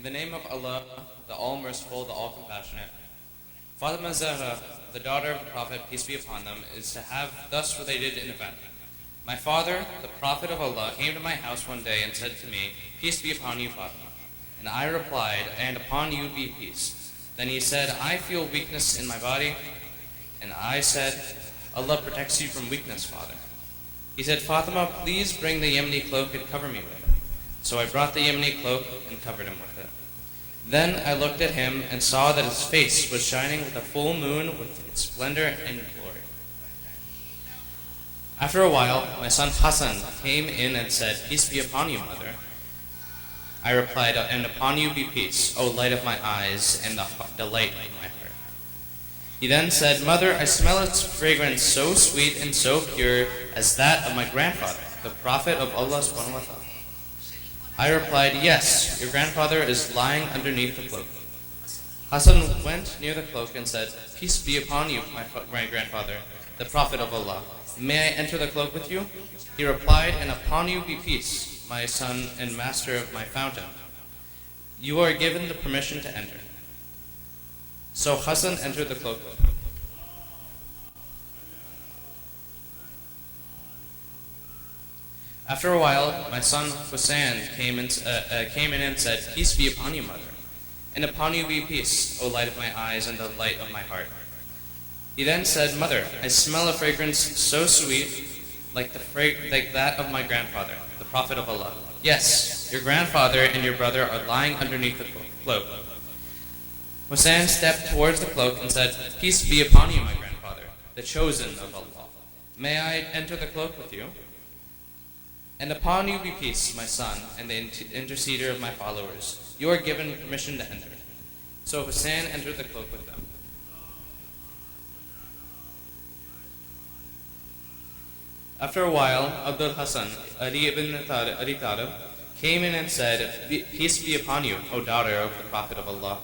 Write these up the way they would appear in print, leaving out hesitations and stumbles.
the name of Allah, the All-Merciful, the All-Compassionate. Fatima Zahra, the daughter of the Prophet, peace be upon them, is to have thus related an event. My father, the Prophet of Allah, came to my house one day and said to me, "Peace be upon you, Fatima." And I replied, "And upon you be peace." Then he said, "I feel weakness in my body." And I said, "Allah protects you from weakness, father." He said, "Fatima, please bring the Yemeni cloak and cover me with it." So I brought the Yemeni cloak and covered him with it. Then I looked at him and saw that his face was shining with a full moon with its splendor and glory. After a while, my son Hassan came in and said, "Peace be upon you, mother." I replied, "And upon you be peace, O light of my eyes and the delight of my heart." He then said, "Mother, I smell its fragrance so sweet and so pure as that of my grandfather, the Prophet of Allah subhanahu wa ta'ala." I replied, "Yes, your grandfather is lying underneath the cloak." Hassan went near the cloak and said, "Peace be upon you, my grandfather, the Prophet of Allah. May I enter the cloak with you?" He replied, "And upon you be peace, my son and master of my fountain. You are given the permission to enter." So Hassan entered the cloak with him. After a while, my son Hussein came in and said, "Peace be upon you, mother, and upon you be peace, O light of my eyes and the light of my heart." He then said, "Mother, I smell a fragrance so sweet, like that of my grandfather, the Prophet of Allah. Yes, your grandfather and your brother are lying underneath the cloak." Hussein stepped towards the cloak and said, "Peace be upon you, my grandfather, the chosen of Allah. May I enter the cloak with you?" "And upon you be peace, my son, and the interceder of my followers. You are given permission to enter." So Hussein entered the cloak with them. After a while, Abdul Hassan, Ali ibn Abi Talib, came in and said, "Peace be upon you, O daughter of the Prophet of Allah.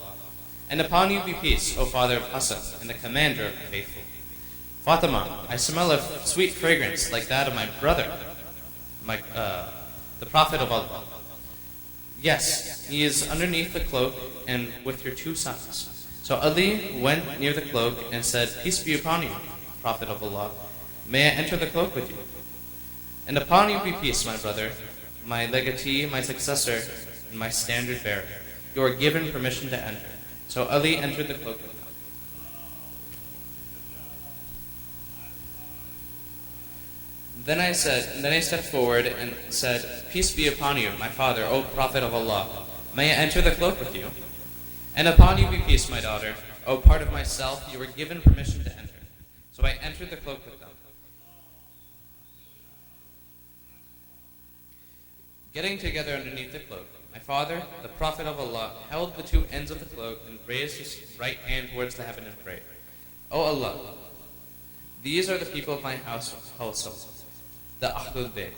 And upon you be peace, O father of Hassan, and the commander of the faithful. Fatima, I smell a sweet fragrance like that of my brother, the Prophet of Allah. Yes, he is underneath the cloak and with your two sons." So Ali went near the cloak and said, "Peace be upon you, Prophet of Allah. May I enter the cloak with you?" "And upon you be peace, my brother, my legatee, my successor, and my standard bearer. You are given permission to enter." So Ali entered the cloak with them. Then I stepped forward and said, "Peace be upon you, my father, O Prophet of Allah. May I enter the cloak with you?" "And upon you be peace, my daughter, O part of myself. You were given permission to enter." So I entered the cloak with them. Getting together underneath the cloak, my father, the Prophet of Allah, held the two ends of the cloak and raised his right hand towards the heaven and prayed, "O Allah, these are the people of my household, the Ahlul Bayt.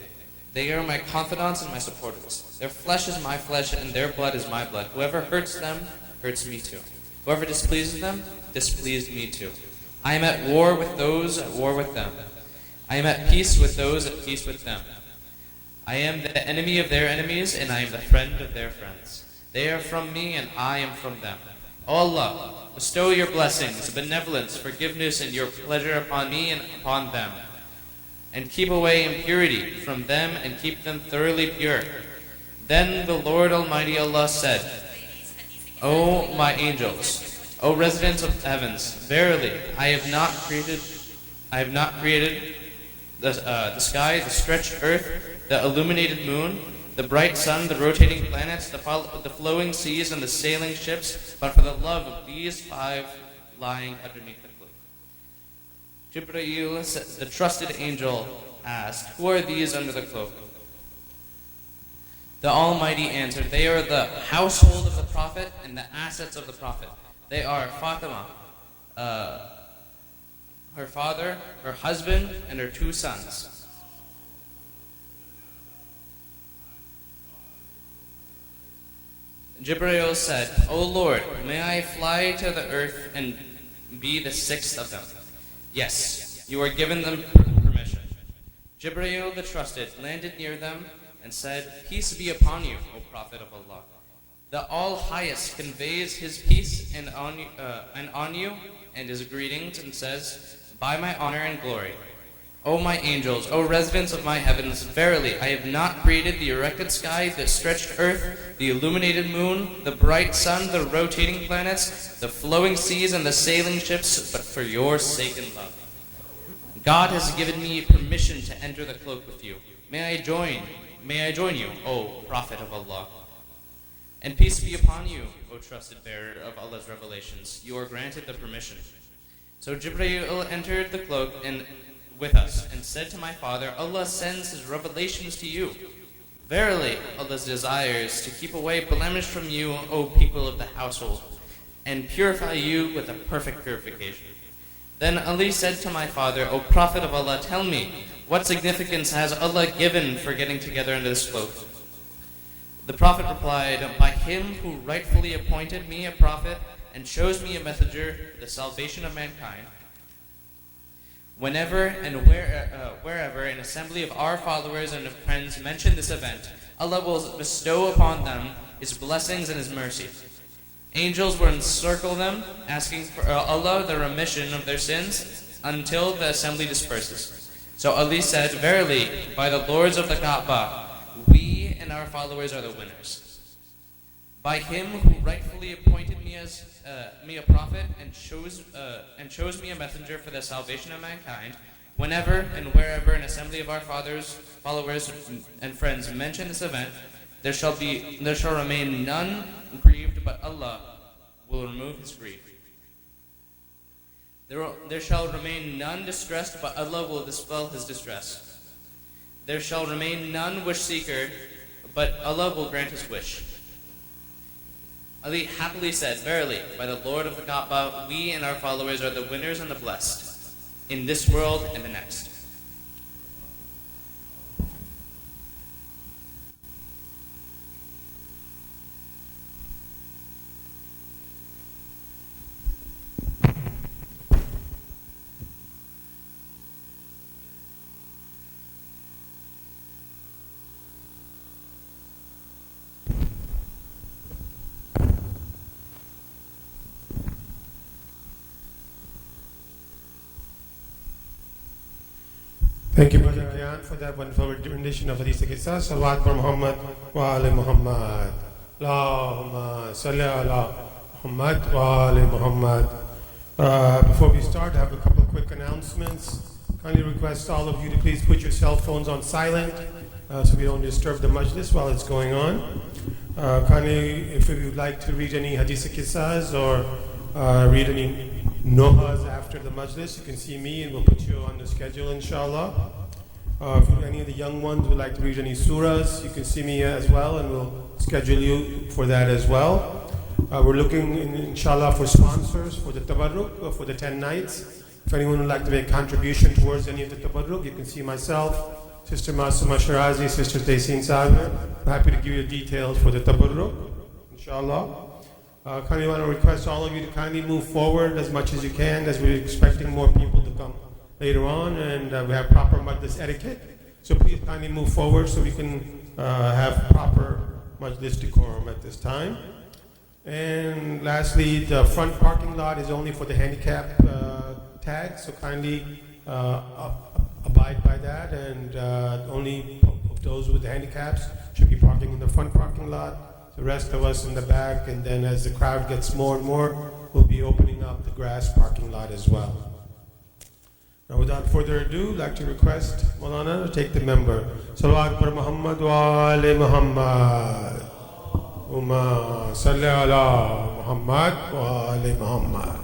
They are my confidants and my supporters. Their flesh is my flesh and their blood is my blood. Whoever hurts them, hurts me too. Whoever displeases them, displeased me too. I am at war with those at war with them. I am at peace with those at peace with them. I am the enemy of their enemies, and I am the friend of their friends. They are from me, and I am from them. O Allah, bestow your blessings, benevolence, forgiveness, and your pleasure upon me and upon them. And keep away impurity from them, and keep them thoroughly pure." Then the Lord Almighty Allah said, "O my angels, O residents of the heavens, verily I have not created the sky, the stretched earth, the illuminated moon, the bright sun, the rotating planets, the flowing seas, and the sailing ships, but for the love of these five lying underneath the cloak." Jibreel, the trusted angel, asked, "Who are these under the cloak?" The Almighty answered, "They are the household of the Prophet and the assets of the Prophet. They are Fatima, her father, her husband, and her two sons." Jibreel said, "O Lord, may I fly to the earth and be the sixth of them?" "Yes, you are given them permission." Jibreel the trusted landed near them and said, "Peace be upon you, O Prophet of Allah. The All-Highest conveys his peace and on you and his greetings and says, by my honor and glory, O my angels, O residents of my heavens, verily I have not created the erected sky, the stretched earth, the illuminated moon, the bright sun, the rotating planets, the flowing seas, and the sailing ships, but for your sake and love. God has given me permission to enter the cloak with you. May I join you, O Prophet of Allah. And peace be upon you, O trusted bearer of Allah's revelations. You are granted the permission. So Jibreel entered the cloak with us and said to my father, Allah sends his revelations to you. Verily, Allah desires to keep away blemish from you, O people of the household, and purify you with a perfect purification. Then Ali said to my father, O Prophet of Allah, tell me, what significance has Allah given for getting together under this cloak? The Prophet replied, by him who rightfully appointed me a prophet and chose me a messenger for the salvation of mankind. Whenever and wherever an assembly of our followers and of friends mention this event, Allah will bestow upon them His blessings and His mercy. Angels will encircle them, asking for Allah the remission of their sins until the assembly disperses. So Ali said, verily, by the lords of the Kaaba, we and our followers are the winners. By him who rightfully appointed me a prophet and chose me a messenger for the salvation of mankind, whenever and wherever an assembly of our followers and friends mention this event, there shall remain none grieved, but Allah will remove his grief. There shall remain none distressed, but Allah will dispel his distress. There shall remain none wish seeker, but Allah will grant his wish. Ali happily said, verily, by the Lord of the Kaaba, we and our followers are the winners and the blessed, in this world and the next. Thank you, Brother Ayan, for that wonderful rendition of Hadith Qissas. Salawat for Muhammad wa ali Muhammad. Allahumma salli ala Muhammad wa ali Muhammad. Before we start, I have a couple of quick announcements. Kindly request all of you to please put your cell phones on silent so we don't disturb the majlis while it's going on. Kindly, if you would like to read any Hadith Qissas or read any Nohas after the majlis, you can see me and we'll put you on the schedule, inshallah. If any of the young ones would like to read any surahs, you can see me as well and we'll schedule you for that as well. We're looking, inshallah, for sponsors for the tabarruk, for the 10 nights. If anyone would like to make a contribution towards any of the tabarruk, you can see myself, Sister Masuma Shirazi, Sister Taysin Sagar. I'm happy to give you the details for the tabarruk, inshallah. Kindly want to request all of you to kindly move forward as much as you can, as we're expecting more people to come later on, and we have proper majlis etiquette. So please kindly move forward so we can have proper majlis decorum at this time. And lastly, the front parking lot is only for the handicap tag, so kindly abide by that, and only those with the handicaps should be parking in the front parking lot. The rest of us in the back, and then as the crowd gets more and more, we'll be opening up the grass parking lot as well. Now without further ado, I'd like to request Maulana to take the member. Salawat par Muhammad wa ali Muhammad. Umma salli ala Muhammad wa ali Muhammad.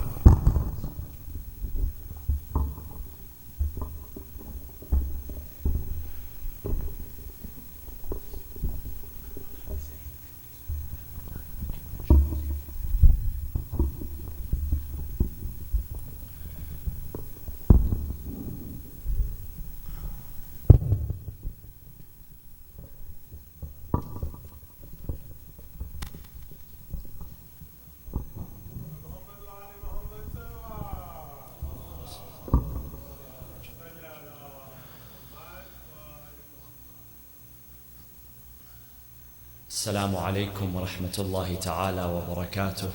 السلام عليكم ورحمة الله تعالى وبركاته.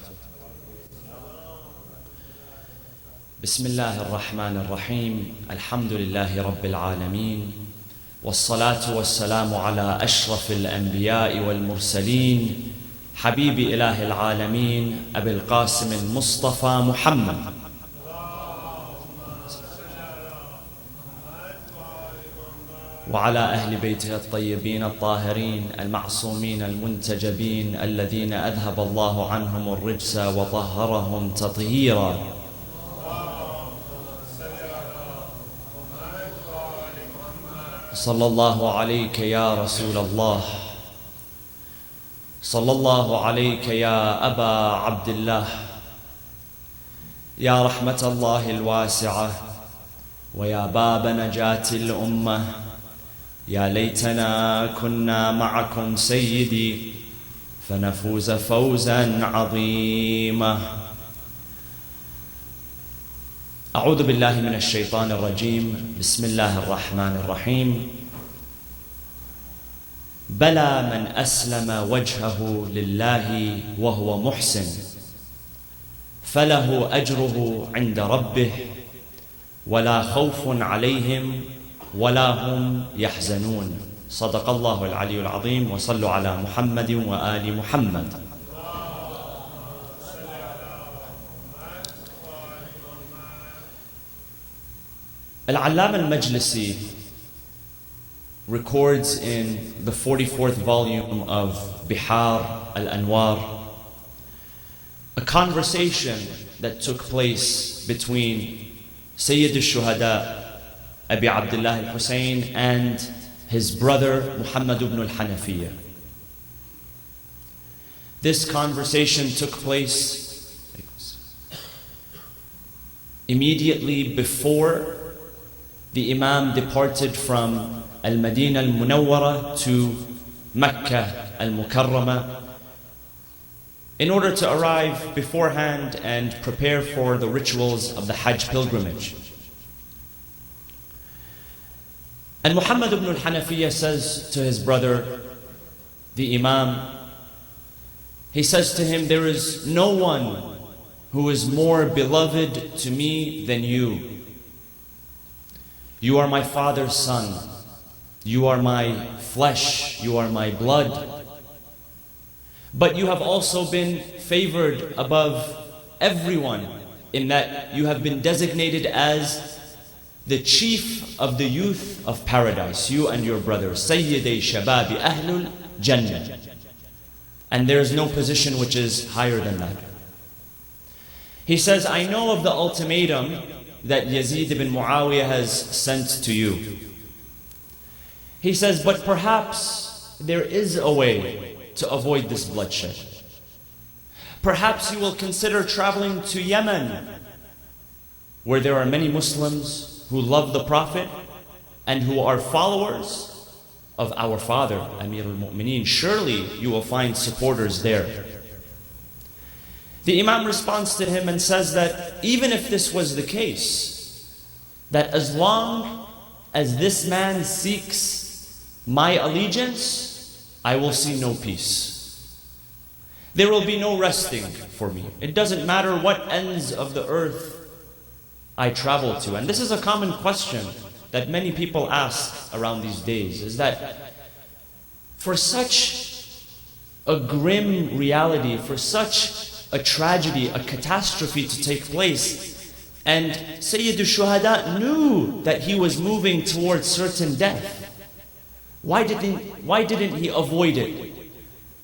بسم الله الرحمن الرحيم. الحمد لله رب العالمين، والصلاة والسلام على أشرف الأنبياء والمرسلين، حبيب إله العالمين أبي القاسم المصطفى محمد. وعلى أهل بيته الطيبين الطاهرين المعصومين المنتجبين الذين أذهب الله عنهم الرجس وطهرهم تطهيرا. صلى الله عليك يا رسول الله، صلى الله عليك يا أبا عبد الله، يا رحمة الله الواسعة ويا باب نجاة الأمة. يا ليتنا كنا معكم سيدي فنفوز فوزا عظيما. أعوذ بالله من الشيطان الرجيم. بسم الله الرحمن الرحيم. بلى من أسلم وجهه لله وهو محسن فله أجره عند ربه ولا خوف عليهم ولا هم يحزنون. صدق الله العلي العظيم. وصلوا على محمد وآل محمد. Al-Allama al-Majlisi records in the 44th volume of Bihar al-Anwar a conversation that took place between Sayyid al-Shuhada Abi Abdullah al-Hussein and his brother Muhammad ibn al-Hanafiyyah. This conversation took place immediately before the Imam departed from Al-Madinah al-Munawwara to Mecca al-Mukarramah in order to arrive beforehand and prepare for the rituals of the Hajj pilgrimage. And Muhammad ibn al-Hanafiyyah says to his brother, the Imam, he says to him, there is no one who is more beloved to me than you. You are my father's son. You are my flesh. You are my blood. But you have also been favored above everyone in that you have been designated as the chief of the youth of paradise, you and your brother, Sayyidi Shababi Ahlul Jannah. And there is no position which is higher than that. He says, I know of the ultimatum that Yazid ibn Muawiyah has sent to you. He says, but perhaps there is a way to avoid this bloodshed. Perhaps you will consider traveling to Yemen, where there are many Muslims who love the Prophet and who are followers of our father, Amir al-Mu'mineen. Surely you will find supporters there. The Imam responds to him and says that even if this was the case, that as long as this man seeks my allegiance, I will see no peace. There will be no resting for me. It doesn't matter what ends of the earth I travel to. And this is a common question that many people ask around these days, is that for such a grim reality, for such a tragedy, a catastrophe to take place, and Sayyid al-Shuhada knew that he was moving towards certain death, why didn't he avoid it?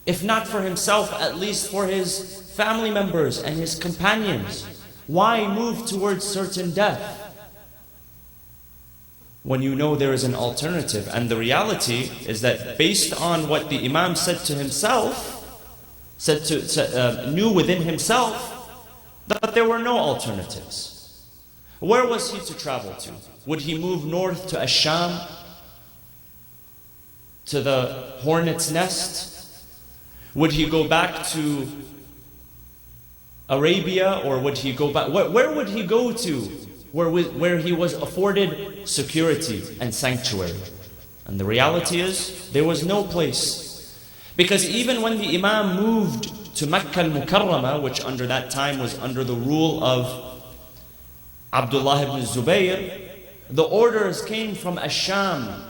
If not for himself, at least for his family members and his companions. Why move towards certain death when you know there is an alternative? And the reality is that based on what the Imam said to himself, knew within himself, that there were no alternatives. Where was he to travel to? Would he move north to Ash-Sham, to the hornet's nest? Would he go back to Arabia, or would he go back? Where would he go to where he was afforded security and sanctuary? And the reality is, there was no place. Because even when the Imam moved to Makkah al-Mukarramah, which under that time was under the rule of Abdullah ibn Zubayr, the orders came from Ash-Sham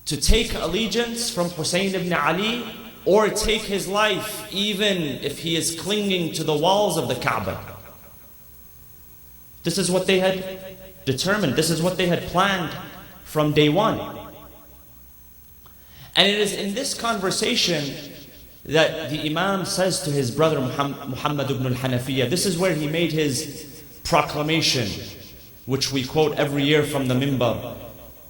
to take allegiance from Hussein ibn Ali or take his life even if he is clinging to the walls of the Kaaba. This is what they had determined. This is what they had planned from day one. And it is in this conversation that the Imam says to his brother Muhammad ibn al-Hanafiyyah, this is where he made his proclamation, which we quote every year from the minbar.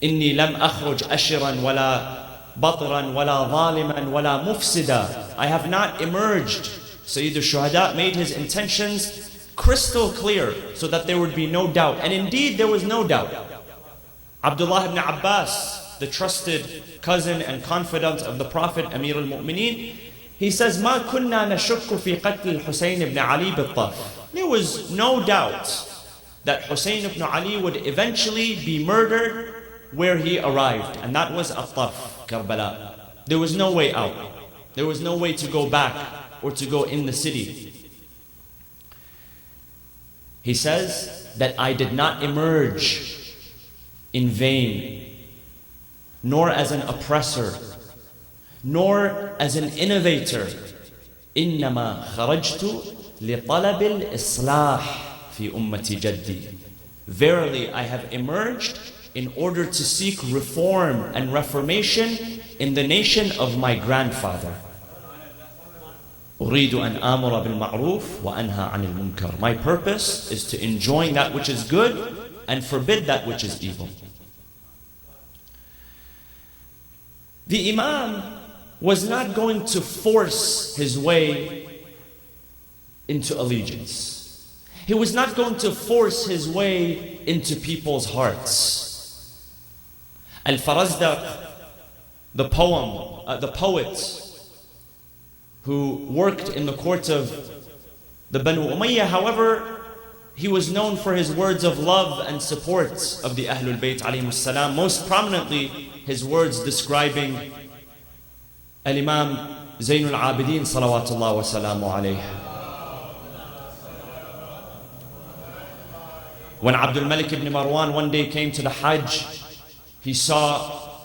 إني لم أخرج أشرا ولا بطرا ولا ظالما ولا مفسدا. I have not emerged. Sayyid al-Shuhada made his intentions crystal clear so that there would be no doubt. And indeed there was no doubt. Abdullah ibn Abbas, the trusted cousin and confidant of the Prophet, Amir al-Mu'mineen, he says, ما كنا نشك في قتل الحسين ibn Ali بالطف. There was no doubt that Hussein ibn Ali would eventually be murdered where he arrived, and that was At-Taf, Karbala. There was no way out. There was no way to go back or to go in the city. He says that I did not emerge in vain, nor as an oppressor, nor as an innovator. إنما خرجت لطلب الإصلاح في أمة جدي. Verily, I have emerged in order to seek reform and reformation in the nation of my grandfather. أريد أن آمر بالمعروف وأنهى عن المنكر. My purpose is to enjoin that which is good and forbid that which is evil. The Imam was not going to force his way into allegiance. He was not going to force his way into people's hearts. Al-Farazdaq, the poet who worked in the court of the Banu Umayyah, however, he was known for his words of love and support of the Ahlul Bayt alayhimus salam, most prominently his words describing Al-Imam Zainul Abidin salawatullah wa salamu alayhi. When Abdul Malik ibn Marwan one day came to the Hajj, he saw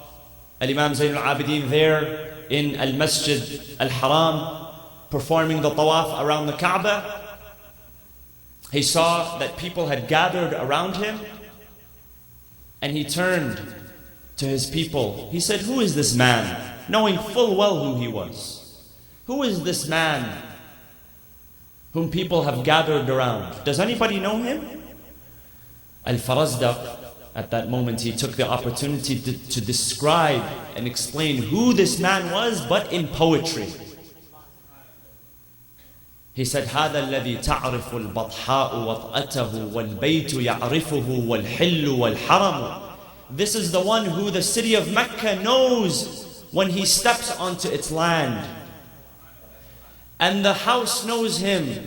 Al-Imam Zainul Abidin there in Al-Masjid Al-Haram performing the tawaf around the Kaaba. He saw that people had gathered around him, and he turned to his people. He said, who is this man? Knowing full well who he was. Who is this man whom people have gathered around? Does anybody know him? Al-Farazdaq, at that moment, he took the opportunity to describe and explain who this man was, but in poetry. He said, هذا الذي تعرف البطحاء وطأته والبيت يعرفه والحل والحرم. This is the one who the city of Mecca knows when he steps onto its land. And the house knows him,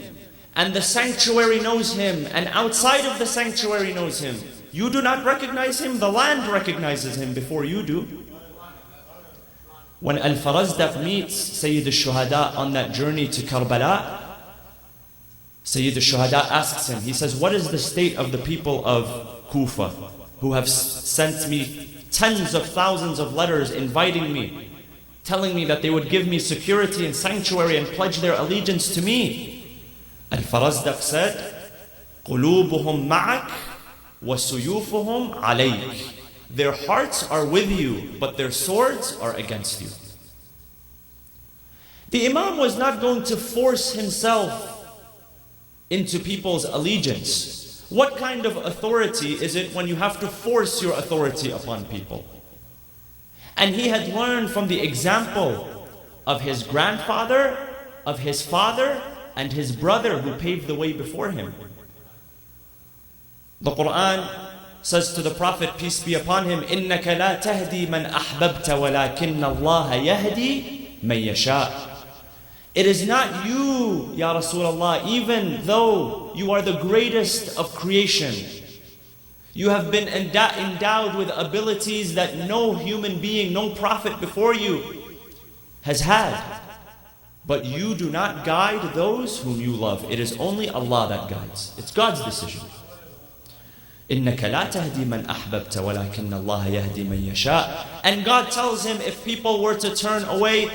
and the sanctuary knows him, and outside of the sanctuary knows him. You do not recognize him, the land recognizes him before you do. When Al-Farazdaq meets Sayyid al-Shuhada on that journey to Karbala, Sayyid al-Shuhada asks him, he says, what is the state of the people of Kufa who have sent me tens of thousands of letters inviting me, telling me that they would give me security and sanctuary and pledge their allegiance to me? Al-Farazdaq said, قُلُوبُهُمْ مَعَكَ وَسُيُوفُهُمْ عَلَيْكَ. Their hearts are with you, but their swords are against you. The Imam was not going to force himself into people's allegiance. What kind of authority is it when you have to force your authority upon people? And he had learned from the example of his grandfather, of his father, and his brother who paved the way before him. The Quran says to the Prophet, peace be upon him, إِنَّكَ لَا تَهْدِي مَنْ أَحْبَبْتَ وَلَكِنَّ اللَّهَ يَهْدِي مَنْ يَشَاءُ. It is not you, Ya Rasulullah, even though you are the greatest of creation. You have been endowed with abilities that no human being, no prophet before you has had. But you do not guide those whom you love. It is only Allah that guides. It's God's decision. إِنَّكَ لَا تَهْدِي مَنْ أَحْبَبْتَ وَلَكِنَّ اللَّهَ يَهْدِي مَنْ يَشَاءُ. And God tells him, if people were to turn away,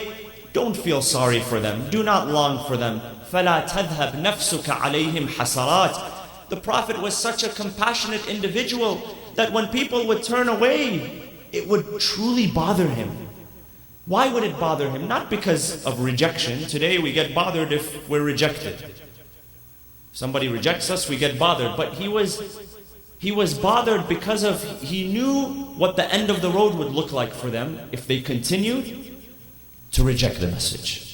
don't feel sorry for them. Do not long for them. فَلَا تَذْهَبْ نَفْسُكَ عَلَيْهِمْ حَسَرَاتٍ. The Prophet was such a compassionate individual that when people would turn away, it would truly bother him. Why would it bother him? Not because of rejection. Today we get bothered if we're rejected. If somebody rejects us, we get bothered. But he was bothered because he knew what the end of the road would look like for them if they continued to reject the message.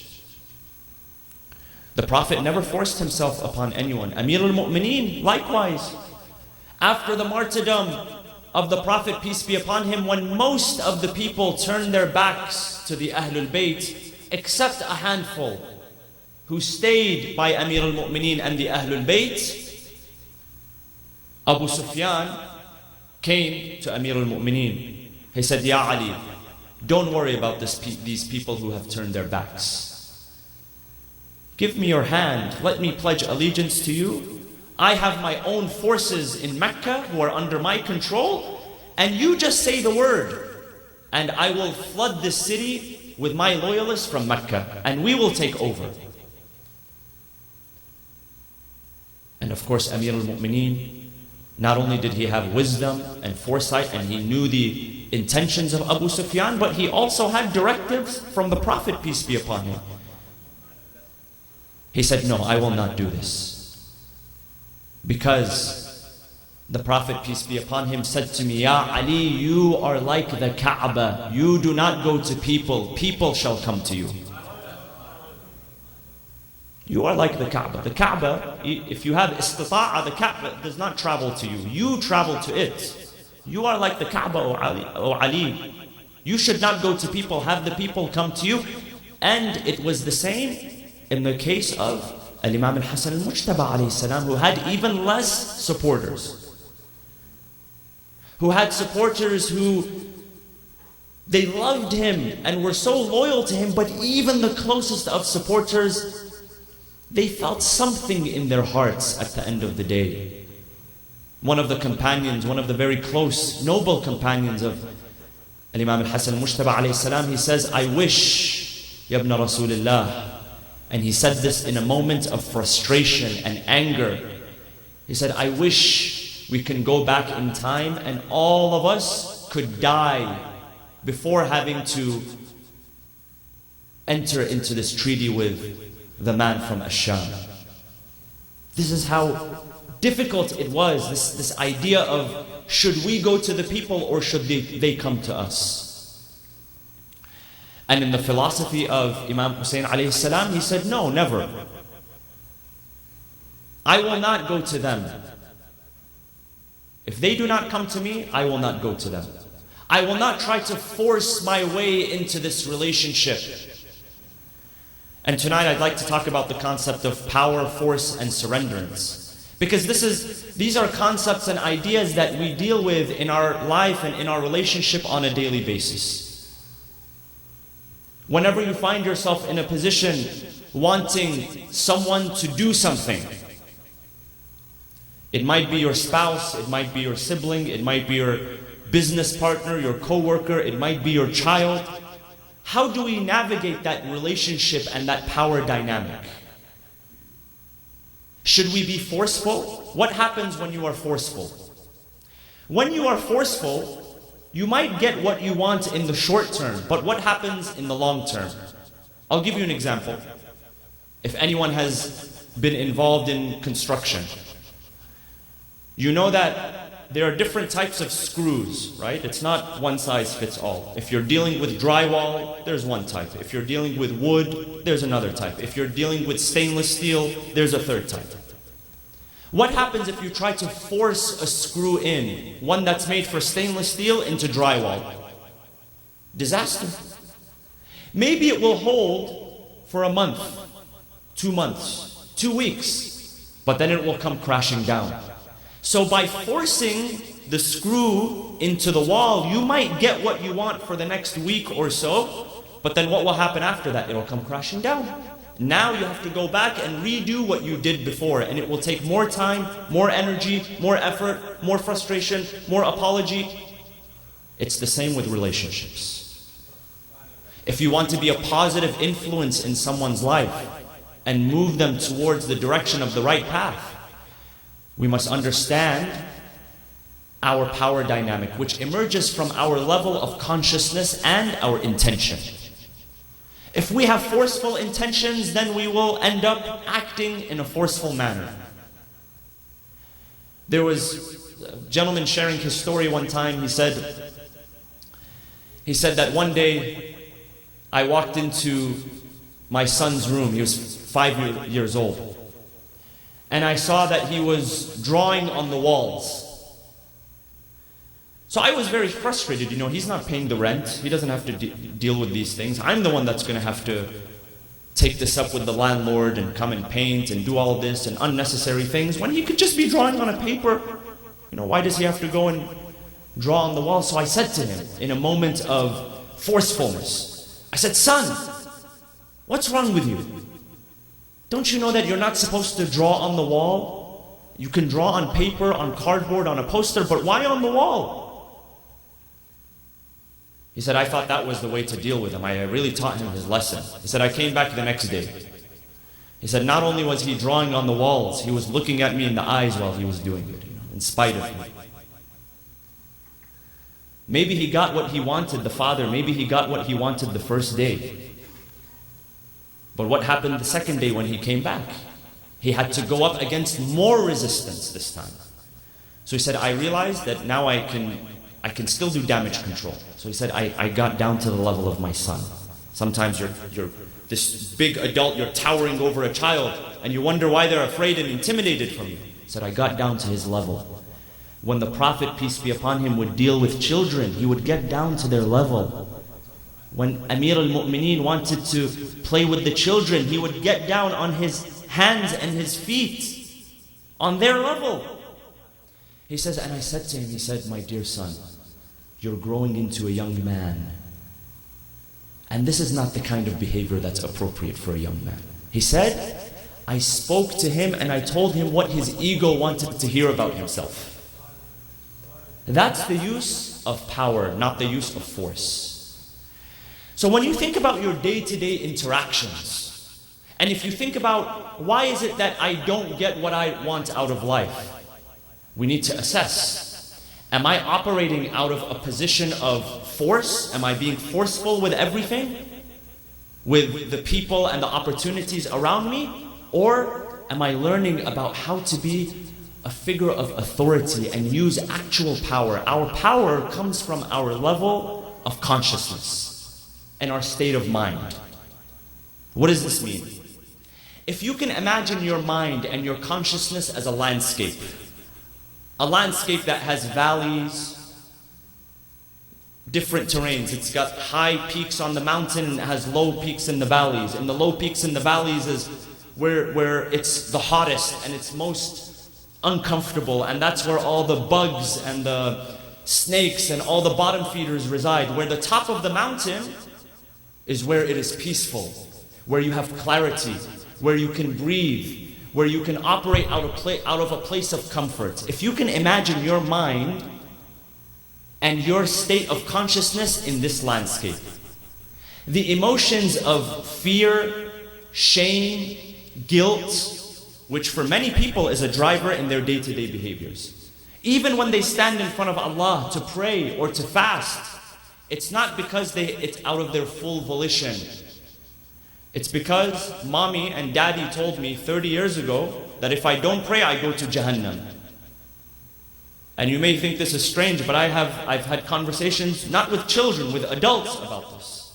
The Prophet never forced himself upon anyone. Amir al-Mu'mineen, likewise. After the martyrdom of the Prophet, peace be upon him, when most of the people turned their backs to the Ahlul Bayt, except a handful who stayed by Amir al-Mu'mineen and the Ahlul Bayt, Abu Sufyan came to Amir al-Mu'mineen. He said, Ya Ali, don't worry about these people who have turned their backs. Give me your hand. Let me pledge allegiance to you. I have my own forces in Mecca who are under my control, and you just say the word, and I will flood this city with my loyalists from Mecca, and we will take over. And of course, Amir al-Mu'mineen, not only did he have wisdom and foresight, and he knew the intentions of Abu Sufyan, but he also had directives from the Prophet, peace be upon him. He said, no, I will not do this. Because the Prophet, peace be upon him, said to me, Ya Ali, you are like the Kaaba. You do not go to people. People shall come to you. You are like the Kaaba. The Kaaba, if you have istita'a, the Kaaba does not travel to you. You travel to it. You are like the Kaaba, O Ali. You should not go to people. Have the people come to you. And it was the same in the case of Imam al-Hasan al-Mujtaba alayhi salam, who had even less supporters. Who had supporters who, they loved him and were so loyal to him, but even the closest of supporters, they felt something in their hearts at the end of the day. One of the companions, one of the very close, noble companions of Imam al-Hasan al-Mujtaba alayhi salam, he says, I wish, Ya ibn Rasulullah, and he said this in a moment of frustration and anger. He said, I wish we can go back in time and all of us could die before having to enter into this treaty with the man from Ash-Sham. This is how difficult it was, this idea of should we go to the people or should they come to us? And in the philosophy of Imam Hussein alayhi salam, he said, no, never. I will not go to them. If they do not come to me, I will not go to them. I will not try to force my way into this relationship. And tonight I'd like to talk about the concept of power, force, and surrenderance. Because these are concepts and ideas that we deal with in our life and in our relationship on a daily basis. Whenever you find yourself in a position wanting someone to do something, it might be your spouse, it might be your sibling, it might be your business partner, your co-worker, it might be your child. How do we navigate that relationship and that power dynamic? Should we be forceful? What happens when you are forceful? When you are forceful, you might get what you want in the short term, but what happens in the long term? I'll give you an example. If anyone has been involved in construction, you know that there are different types of screws, right? It's not one size fits all. If you're dealing with drywall, there's one type. If you're dealing with wood, there's another type. If you're dealing with stainless steel, there's a third type. What happens if you try to force a screw in, one that's made for stainless steel, into drywall? Disaster. Maybe it will hold for a month, 2 months, 2 weeks, but then it will come crashing down. So by forcing the screw into the wall, you might get what you want for the next week or so, but then what will happen after that? It'll come crashing down. Now you have to go back and redo what you did before, and it will take more time, more energy, more effort, more frustration, more apology. It's the same with relationships. If you want to be a positive influence in someone's life and move them towards the direction of the right path, we must understand our power dynamic, which emerges from our level of consciousness and our intention. If we have forceful intentions, then we will end up acting in a forceful manner. There was a gentleman sharing his story one time. He said that one day I walked into my son's room. He was 5 years old. And I saw that he was drawing on the walls. So I was very frustrated. He's not paying the rent. He doesn't have to deal with these things. I'm the one that's going to have to take this up with the landlord and come and paint and do all of this and unnecessary things when he could just be drawing on a paper. Why does he have to go and draw on the wall? So I said to him in a moment of forcefulness, I said, "Son, what's wrong with you? Don't you know that you're not supposed to draw on the wall? You can draw on paper, on cardboard, on a poster, but why on the wall?" He said, "I thought that was the way to deal with him. I really taught him his lesson." He said, "I came back the next day." He said, "Not only was he drawing on the walls, he was looking at me in the eyes while he was doing it, in spite of me." Maybe he got what he wanted, the father. Maybe he got what he wanted the first day. But what happened the second day when he came back? He had to go up against more resistance this time. So he said, "I realized that now I can still do damage control." So he said, I got down to the level of my son. Sometimes you're this big adult, you're towering over a child, and you wonder why they're afraid and intimidated from you. He said, "I got down to his level." When the Prophet, peace be upon him, would deal with children, he would get down to their level. When Amir al-Mu'mineen wanted to play with the children, he would get down on his hands and his feet on their level. He says, and I said to him, he said, "My dear son, you're growing into a young man. And this is not the kind of behavior that's appropriate for a young man." He said, "I spoke to him and I told him what his ego wanted to hear about himself." That's the use of power, not the use of force. So when you think about your day-to-day interactions, and if you think about why is it that I don't get what I want out of life, we need to assess. Am I operating out of a position of force? Am I being forceful with everything? With the people and the opportunities around me? Or am I learning about how to be a figure of authority and use actual power? Our power comes from our level of consciousness and our state of mind. What does this mean? If you can imagine your mind and your consciousness as a landscape that has valleys, different terrains. It's got high peaks on the mountain and it has low peaks in the valleys. And the low peaks in the valleys is where it's the hottest and it's most uncomfortable, and that's where all the bugs and the snakes and all the bottom feeders reside. Where the top of the mountain is where it is peaceful, where you have clarity, where you can breathe, where you can operate out of a place of comfort. If you can imagine your mind and your state of consciousness in this landscape, the emotions of fear, shame, guilt, which for many people is a driver in their day-to-day behaviors. Even when they stand in front of Allah to pray or to fast, it's not because it's out of their full volition. It's because mommy and daddy told me 30 years ago that if I don't pray, I go to Jahannam. And you may think this is strange, but I've had conversations, not with children, with adults about this.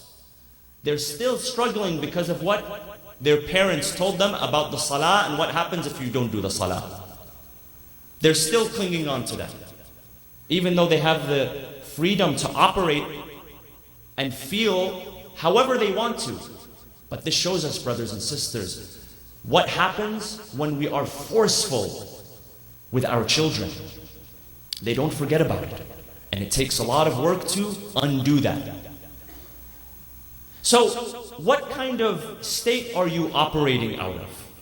They're still struggling because of what their parents told them about the salah and what happens if you don't do the salah. They're still clinging on to that. Even though they have the freedom to operate and feel however they want to. But this shows us, brothers and sisters, what happens when we are forceful with our children. They don't forget about it. And it takes a lot of work to undo that. So, what kind of state are you operating out of?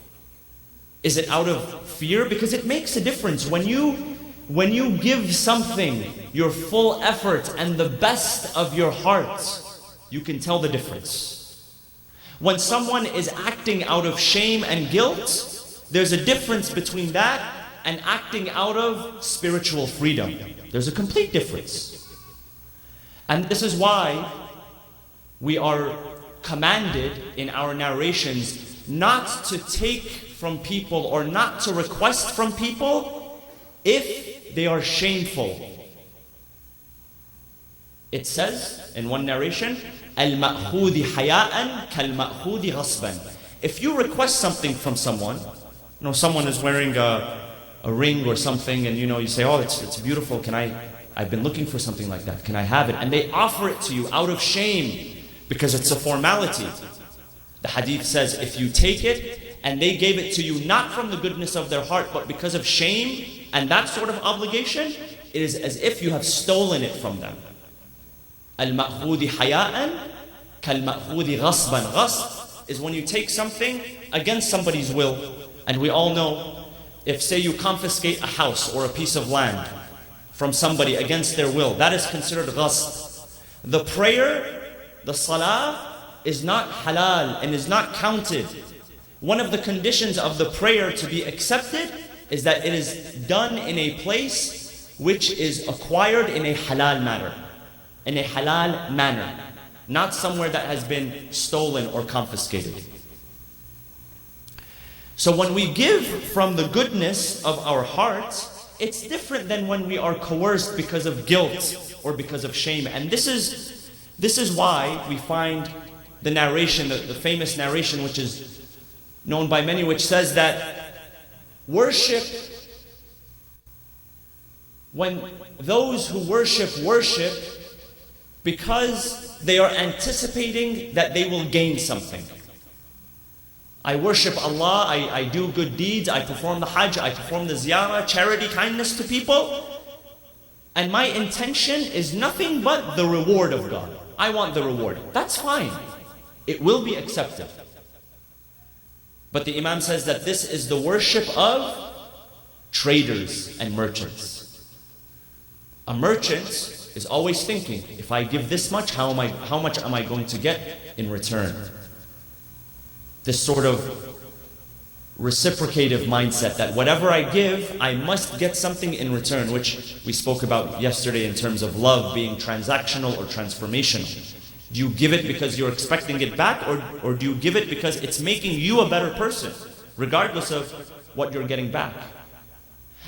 Is it out of fear? Because it makes a difference. When you give something your full effort and the best of your heart, you can tell the difference. When someone is acting out of shame and guilt, there's a difference between that and acting out of spiritual freedom. There's a complete difference. And this is why we are commanded in our narrations not to take from people or not to request from people if they are shameful. It says in one narration, "Al-ma'khudi haya'an kal-ma'khudi ghasban." If you request something from someone, someone is wearing a ring or something, and you say, "Oh, it's beautiful. I've been looking for something like that. Can I have it?" And they offer it to you out of shame because it's a formality. The hadith says, if you take it and they gave it to you not from the goodness of their heart, but because of shame and that sort of obligation, it is as if you have stolen it from them. Al-ma'khudi haya'an kal-ma'khudi ghasban. Ghasb is when you take something against somebody's will. And we all know, if say you confiscate a house or a piece of land from somebody against their will, that is considered ghasb. The prayer, the salah, is not halal and is not counted. One of the conditions of the prayer to be accepted is that it is done in a place which is acquired in a halal manner. In a halal manner. Not somewhere that has been stolen or confiscated. So when we give from the goodness of our hearts, it's different than when we are coerced because of guilt or because of shame. And this is why we find the narration, the famous narration which is known by many, which says that worship, when those who worship because they are anticipating that they will gain something. I worship Allah, I do good deeds, I perform the Hajj, I perform the ziyarah, charity, kindness to people, and my intention is nothing but the reward of God. I want the reward. That's fine. It will be accepted. But the Imam says that this is the worship of traders and merchants. A merchant is always thinking, if I give this much, how much am I going to get in return? This sort of reciprocative mindset that whatever I give, I must get something in return, which we spoke about yesterday in terms of love being transactional or transformational. Do you give it because you're expecting it back, or do you give it because it's making you a better person, regardless of what you're getting back?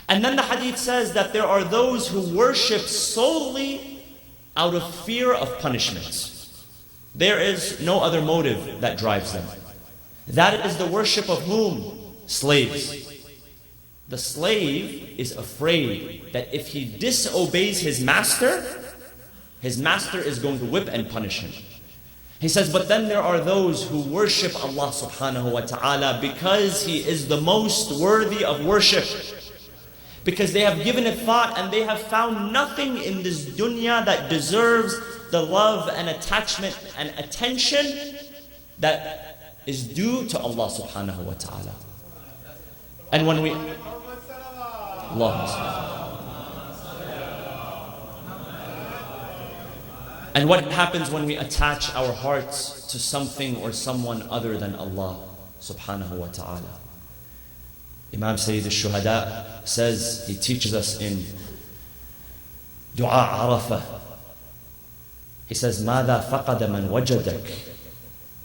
And then the hadith says that there are those who worship solely out of fear of punishments. There is no other motive that drives them. That is the worship of whom? Slaves. The slave is afraid that if he disobeys his master is going to whip and punish him. He says, but then there are those who worship Allah subhanahu wa ta'ala because He is the most worthy of worship. Because they have given it thought and they have found nothing in this dunya that deserves the love and attachment and attention that is due to Allah subhanahu wa ta'ala. And when we and what happens when we attach our hearts to something or someone other than Allah subhanahu wa ta'ala? Imam Sayyid al-Shuhada says, he teaches us in Dua Arafah. He says, ماذا فقد من وجدك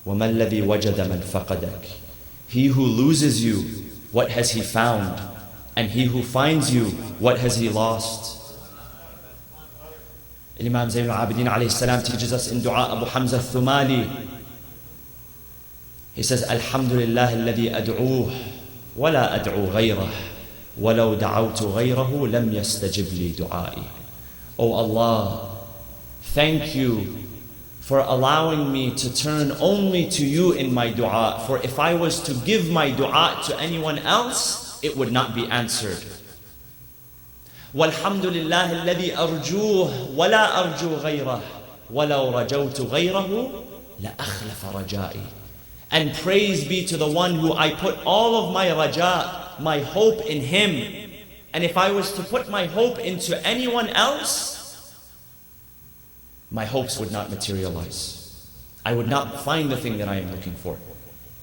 وما الذي وجد من فقدك. He who loses you, what has he found? And he who finds you, what has he lost? Imam Zayn al-Abidin alayhi salam teaches us in Dua Abu Hamza al-Thumali. He says, Alhamdulillah alladhi ad'uuh wa la ad'u ghayrah wa law da'awtu ghayrahu lam yastajib li du'ai. Oh Allah, thank you for allowing me to turn only to you in my dua. For if I was to give my dua to anyone else, it would not be answered. وَالْحَمْدُ لِلَّهِ الَّذِي أَرْجُوهُ وَلَا أَرْجُو غَيْرَهُ وَلَوْ رَجَوْتُ غَيْرَهُ لَأَخْلَفَ رَجَائِي. And praise be to the one who I put all of my raja, my hope in him. And if I was to put my hope into anyone else, my hopes would not materialize. I would not find the thing that I am looking for.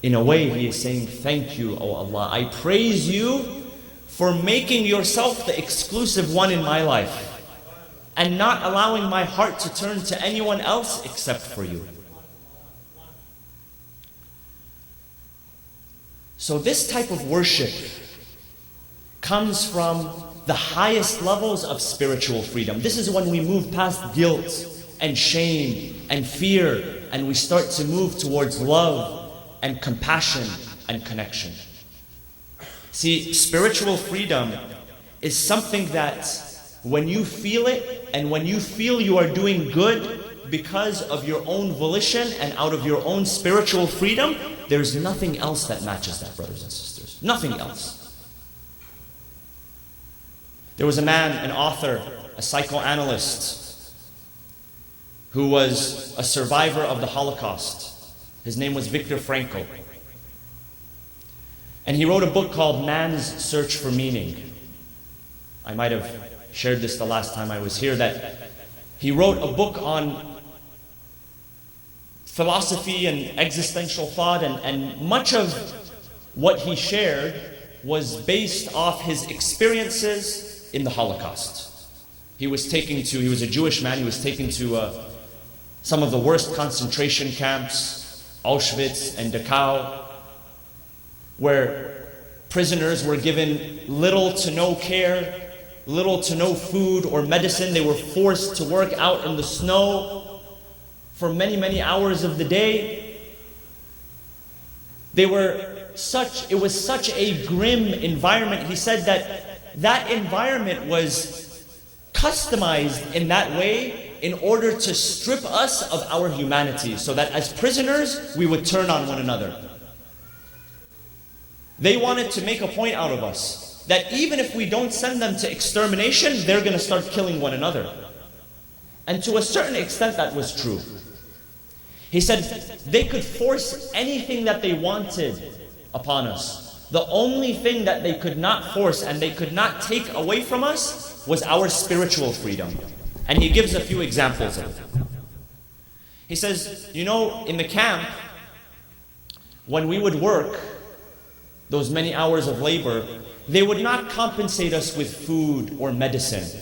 In a way, he is saying, thank you, O Allah. I praise you for making yourself the exclusive one in my life and not allowing my heart to turn to anyone else except for you. So this type of worship comes from the highest levels of spiritual freedom. This is when we move past guilt and shame and fear, and we start to move towards love and compassion and connection. See, spiritual freedom is something that when you feel it and when you feel you are doing good because of your own volition and out of your own spiritual freedom, there's nothing else that matches that, brothers and sisters. Nothing else. There was a man, an author, a psychoanalyst, who was a survivor of the Holocaust. His name was Viktor Frankl. And he wrote a book called Man's Search for Meaning. I might have shared this the last time I was here, that he wrote a book on philosophy and existential thought, and much of what he shared was based off his experiences in the Holocaust. He was a Jewish man, he was taken to some of the worst concentration camps, Auschwitz and Dachau, where prisoners were given little to no care, little to no food or medicine. They were forced to work out in the snow for many, many hours of the day. It was such a grim environment. He said that environment was customized in that way in order to strip us of our humanity, so that as prisoners, we would turn on one another. They wanted to make a point out of us, that even if we don't send them to extermination, they're going to start killing one another. And to a certain extent, that was true. He said they could force anything that they wanted upon us. The only thing that they could not force and they could not take away from us was our spiritual freedom. And he gives a few examples of it. He says, in the camp, when we would work those many hours of labor, they would not compensate us with food or medicine.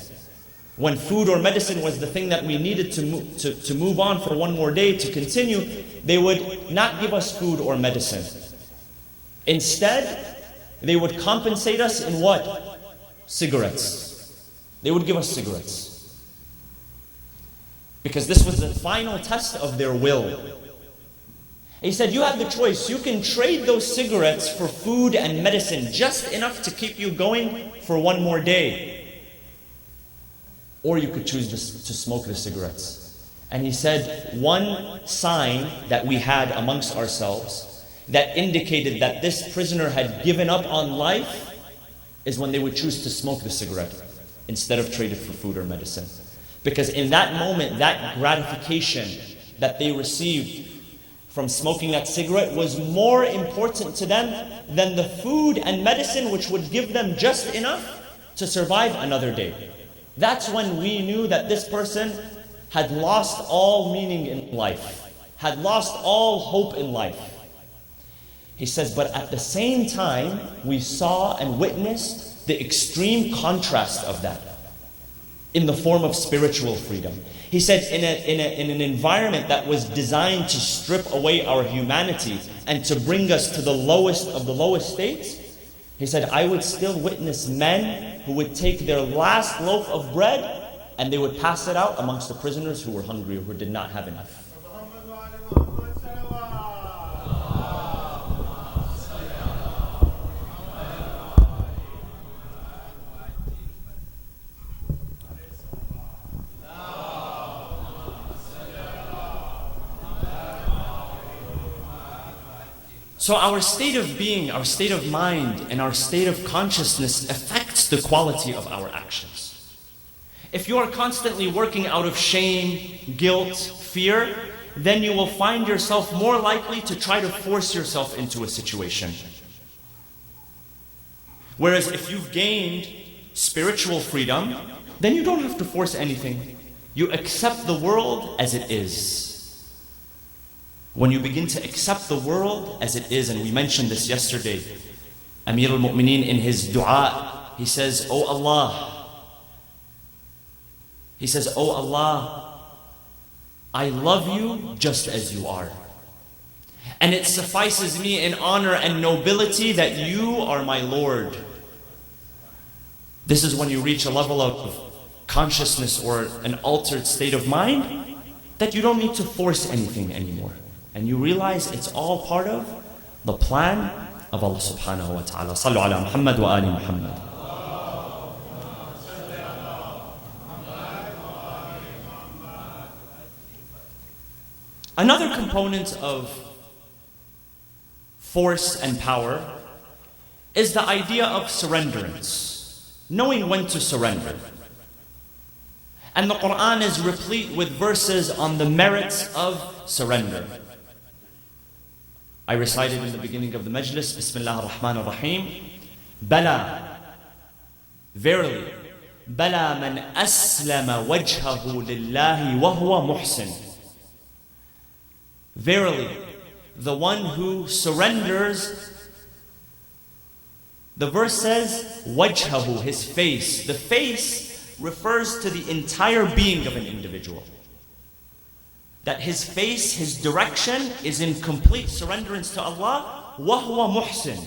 When food or medicine was the thing that we needed to move on for one more day, to continue, they would not give us food or medicine. Instead, they would compensate us in what? Cigarettes. They would give us cigarettes. Because this was the final test of their will. He said, you have the choice. You can trade those cigarettes for food and medicine, just enough to keep you going for one more day. Or you could choose to smoke the cigarettes. And he said, one sign that we had amongst ourselves that indicated that this prisoner had given up on life is when they would choose to smoke the cigarette instead of trade it for food or medicine. Because in that moment, that gratification that they received from smoking that cigarette was more important to them than the food and medicine, which would give them just enough to survive another day. That's when we knew that this person had lost all meaning in life, had lost all hope in life. He says, but at the same time, we saw and witnessed the extreme contrast of that in the form of spiritual freedom. He said, in an environment that was designed to strip away our humanity and to bring us to the lowest of the lowest states, he said, I would still witness men who would take their last loaf of bread and they would pass it out amongst the prisoners who were hungry or who did not have enough. So our state of being, our state of mind, and our state of consciousness affects the quality of our actions. If you are constantly working out of shame, guilt, fear, then you will find yourself more likely to try to force yourself into a situation. Whereas if you've gained spiritual freedom, then you don't have to force anything. You accept the world as it is. When you begin to accept the world as it is, and we mentioned this yesterday, Amir al-Mu'mineen in his dua, he says, "Oh Allah," he says, "Oh Allah, I love you just as you are. And it suffices me in honor and nobility that you are my Lord." This is when you reach a level of consciousness or an altered state of mind that you don't need to force anything anymore. And you realize it's all part of the plan of Allah subhanahu wa ta'ala. Sallu ala Muhammad wa ali Muhammad. Another component of force and power is the idea of surrenderance, knowing when to surrender. And the Quran is replete with verses on the merits of surrender. I recited in the beginning of the majlis, Bismillah ar-Rahman ar-Rahim, Bala, verily, Bala man aslama wajhahu lillahi wa huwa muhsin. Verily, the one who surrenders, the verse says, wajhahu, his face. The face refers to the entire being of an individual. That his face, his direction is in complete surrenderance to Allah, وَهُوَ muhsin.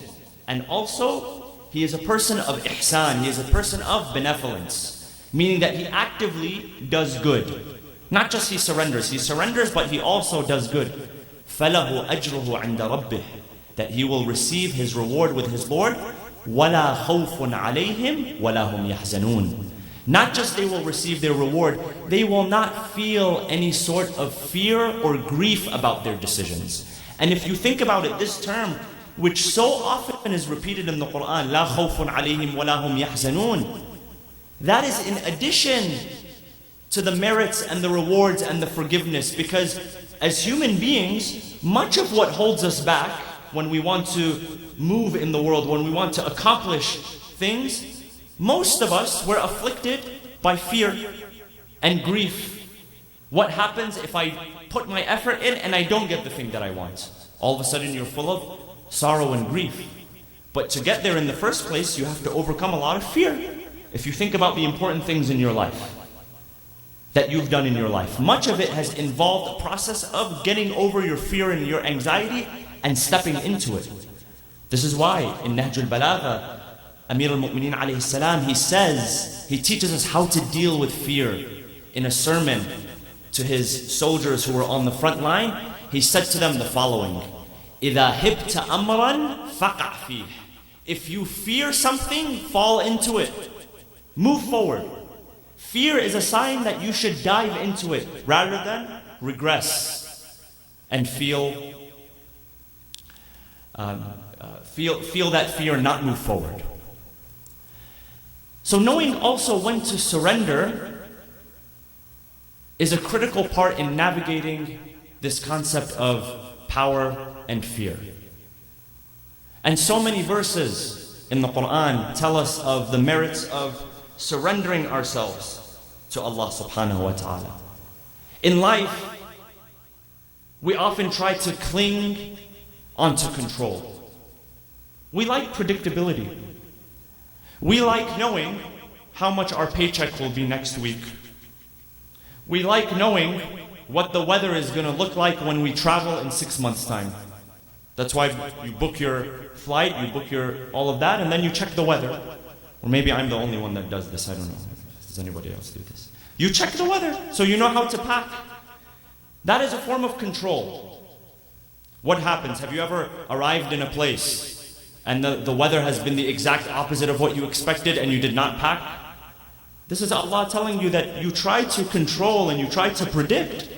And also, he is a person of ihsan, he is a person of benevolence. Meaning that he actively does good. Not just he surrenders, but he also does good. فَلَهُ أَجْرُهُ عِنْدَ رَبِّهِ. That he will receive his reward with his Lord. وَلَا خَوْفٌ عَلَيْهِمْ وَلَا هُمْ يَحْزَنُونَ. Not just they will receive their reward, they will not feel any sort of fear or grief about their decisions. And if you think about it, this term, which so often is repeated in the Quran, لا خوف عليهم ولا هم يحزنون, that is in addition to the merits and the rewards and the forgiveness. Because as human beings, much of what holds us back when we want to move in the world, when we want to accomplish things, most of us were afflicted by fear and grief. What happens if I put my effort in and I don't get the thing that I want? All of a sudden you're full of sorrow and grief. But to get there in the first place, you have to overcome a lot of fear. If you think about the important things in your life that you've done in your life, much of it has involved a process of getting over your fear and your anxiety and stepping into it. This is why in Nahj al-Balagha, Amir al-Mu'mineen alayhi salam, he teaches us how to deal with fear. In a sermon to his soldiers who were on the front line, he said to them the following: إِذَا هِبْتَ أَمْرًا فَقَعْ فِيهِ. If you fear something, fall into it. Move forward. Fear is a sign that you should dive into it rather than regress and feel that fear and not move forward. So knowing also when to surrender is a critical part in navigating this concept of power and fear. And so many verses in the Quran tell us of the merits of surrendering ourselves to Allah subhanahu wa ta'ala. In life, we often try to cling onto control. We like predictability. We like knowing how much our paycheck will be next week. We like knowing what the weather is going to look like when we travel in 6 months' time. That's why you book your flight, you book all of that, and then you check the weather. Or maybe I'm the only one that does this, I don't know. Does anybody else do this? You check the weather, so you know how to pack. That is a form of control. What happens? Have you ever arrived in a place and the weather has been the exact opposite of what you expected and you did not pack? This is Allah telling you that you try to control and you try to predict,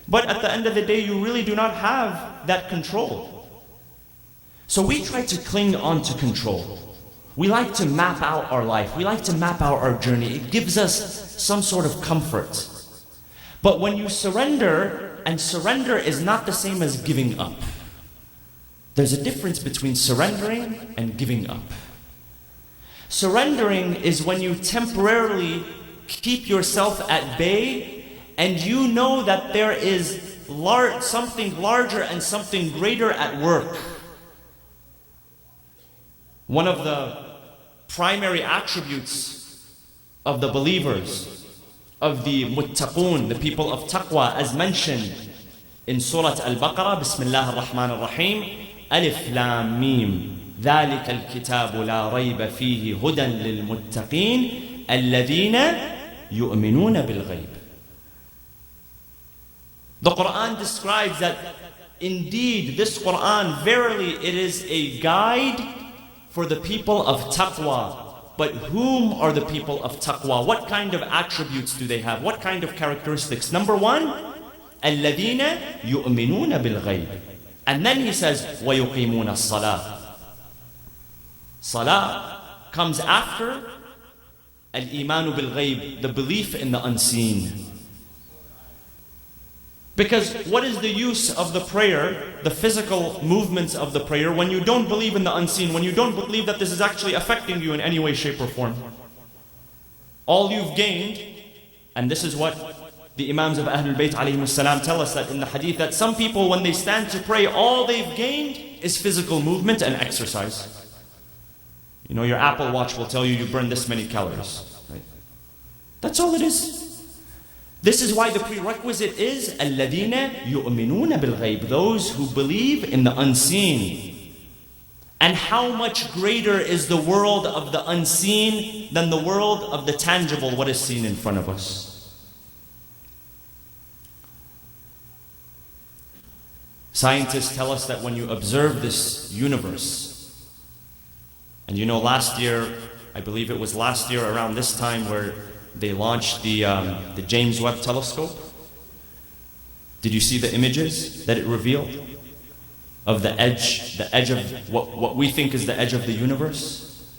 but at the end of the day you really do not have that control. So we try to cling on to control. We like to map out our life. We like to map out our journey. It gives us some sort of comfort. But when you surrender, and surrender is not the same as giving up. There's a difference between surrendering and giving up. Surrendering is when you temporarily keep yourself at bay and you know that there is something larger and something greater at work. One of the primary attributes of the believers, of the muttaqun, the people of taqwa, as mentioned in Surah Al-Baqarah, Bismillah ar-Rahman ar-Rahim, Alif Lam Mim, ذلك الكتاب لا ريب فيه هدى للمتقين الذين يؤمنون بالغيب. The Quran describes that indeed this Quran, verily it is a guide for the people of taqwa. But whom are the people of taqwa? What kind of attributes do they have? What kind of characteristics? Number one, الَّذِينَ يُؤْمِنُونَ بِالْغَيْبِ. And then he says, وَيُقِيمُونَ الصَّلَاةِ. Salah comes after al-imanu bil-ghayb, the belief in the unseen. Because what is the use of the prayer, the physical movements of the prayer, when you don't believe in the unseen, when you don't believe that this is actually affecting you in any way, shape or form? All you've gained, and this is what the Imams of Ahlul Bayt alayhimus salam tell us, that in the hadith, that some people when they stand to pray, all they've gained is physical movement and exercise. You know, your Apple Watch will tell you you burn this many calories, right? That's all it is. This is why the prerequisite is الَّذِينَ يُؤْمِنُونَ بِالْغَيْبِ, those who believe in the unseen. And how much greater is the world of the unseen than the world of the tangible, what is seen in front of us? Scientists tell us that when you observe this universe, and you know, last year, I believe it was last year around this time where they launched the James Webb telescope. Did you see the images that it revealed of the edge of what we think is the edge of the universe?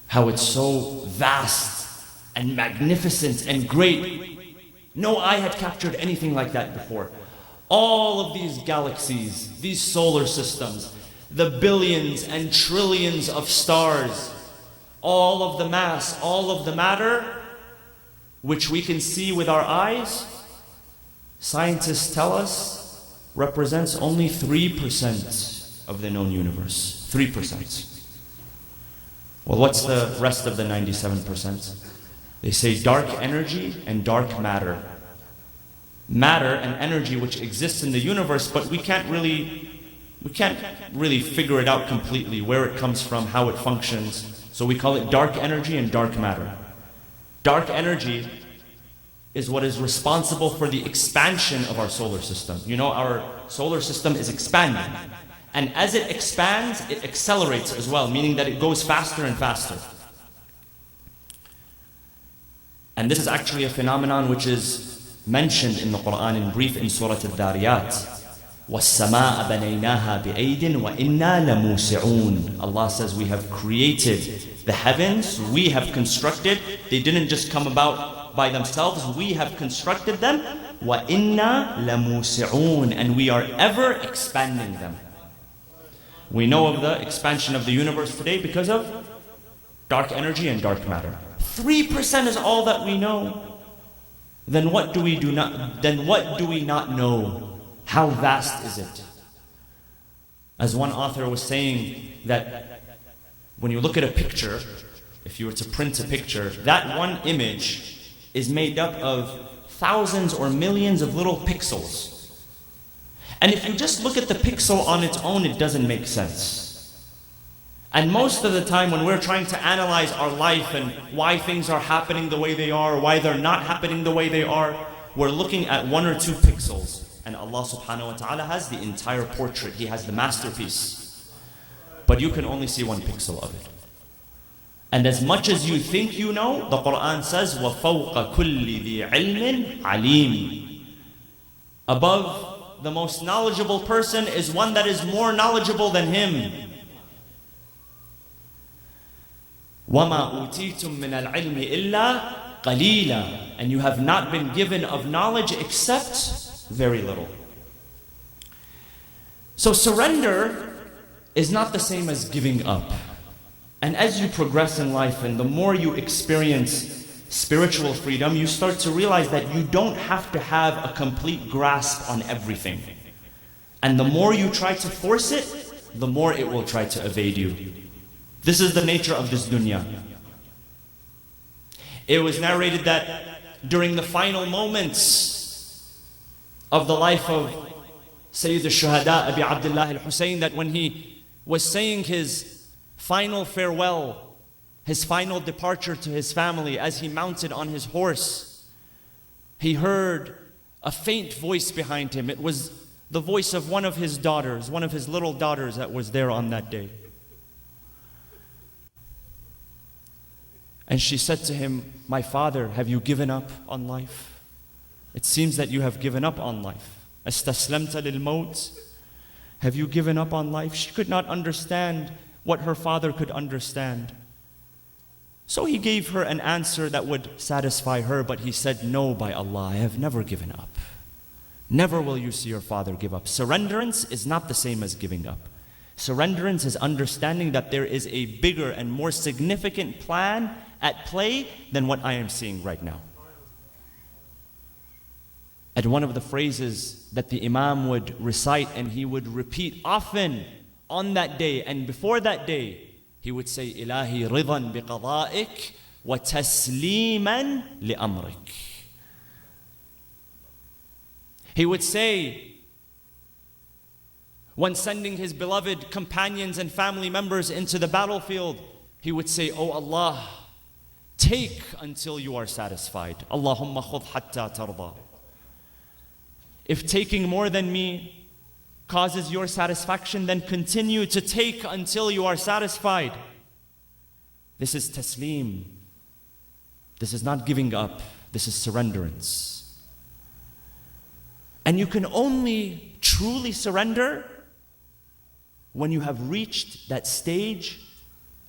How it's so vast and magnificent and great. No eye had captured anything like that before. All of these galaxies, these solar systems, the billions and trillions of stars, all of the mass, all of the matter, which we can see with our eyes, scientists tell us represents only 3% of the known universe. 3%. Well, what's the rest of the 97%? They say dark energy and dark matter. Matter and energy which exists in the universe, but we can't really figure it out completely, where it comes from, how it functions. So we call it dark energy and dark matter. Dark energy is what is responsible for the expansion of our solar system. You know, our solar system is expanding. And as it expands, it accelerates as well, meaning that it goes faster and faster. And this is actually a phenomenon which is mentioned in the Quran in brief in Surah Al-Dhariyat. وَالسَّمَاءَ بَنَيْنَاهَا بِأَيْدٍ وَإِنَّا لَمُوسِعُونَ. Allah says we have created the heavens, we have constructed. They didn't just come about by themselves, we have constructed them. وَإِنَّا لَمُوسِعُونَ. And we are ever expanding them. We know of the expansion of the universe today because of dark energy and dark matter. 3% is all that we know. Then what do we not know? How vast is it? As one author was saying, that when you look at a picture, if you were to print a picture, that one image is made up of thousands or millions of little pixels. And if you just look at the pixel on its own, it doesn't make sense. And most of the time when we're trying to analyze our life and why things are happening the way they are, why they're not happening the way they are, we're looking at 1 or 2 pixels. And Allah subhanahu wa ta'ala has the entire portrait. He has the masterpiece. But you can only see 1 pixel of it. And as much as you think you know, the Quran says, وَفَوْقَ كُلِّ ذِي عِلْمٍ عَلِيمٍ. Above the most knowledgeable person is one that is more knowledgeable than him. وَمَا أُوتِيتُم مِّنَ الْعِلْمِ إِلَّا قَلِيلًا. And you have not been given of knowledge except very little. So surrender is not the same as giving up. And as you progress in life and the more you experience spiritual freedom, you start to realize that you don't have to have a complete grasp on everything. And the more you try to force it, the more it will try to evade you. This is the nature of this dunya. It was narrated that during the final moments of the life of Sayyid al-Shuhada Abi Abdullah al-Hussein, that when he was saying his final farewell, his final departure to his family, as he mounted on his horse, he heard a faint voice behind him. It was the voice of one of his daughters, one of his little daughters that was there on that day. And she said to him, "My father, have you given up on life? It seems that you have given up on life. Astaslamta lil maut? Have you given up on life?" She could not understand what her father could understand. So he gave her an answer that would satisfy her, but he said, "No, by Allah, I have never given up. Never will you see your father give up." Surrenderance is not the same as giving up. Surrenderance is understanding that there is a bigger and more significant plan at play than what I am seeing right now. And one of the phrases that the Imam would recite and he would repeat often on that day and before that day, he would say, "Ilahi ridan biqada'ik wa tasliman li amrik." He would say, when sending his beloved companions and family members into the battlefield, he would say, "Oh Allah, take until you are satisfied. Allahumma khudh hatta tarda." If taking more than me causes your satisfaction, then continue to take until you are satisfied. This is taslim. This is not giving up. This is surrenderance. And you can only truly surrender when you have reached that stage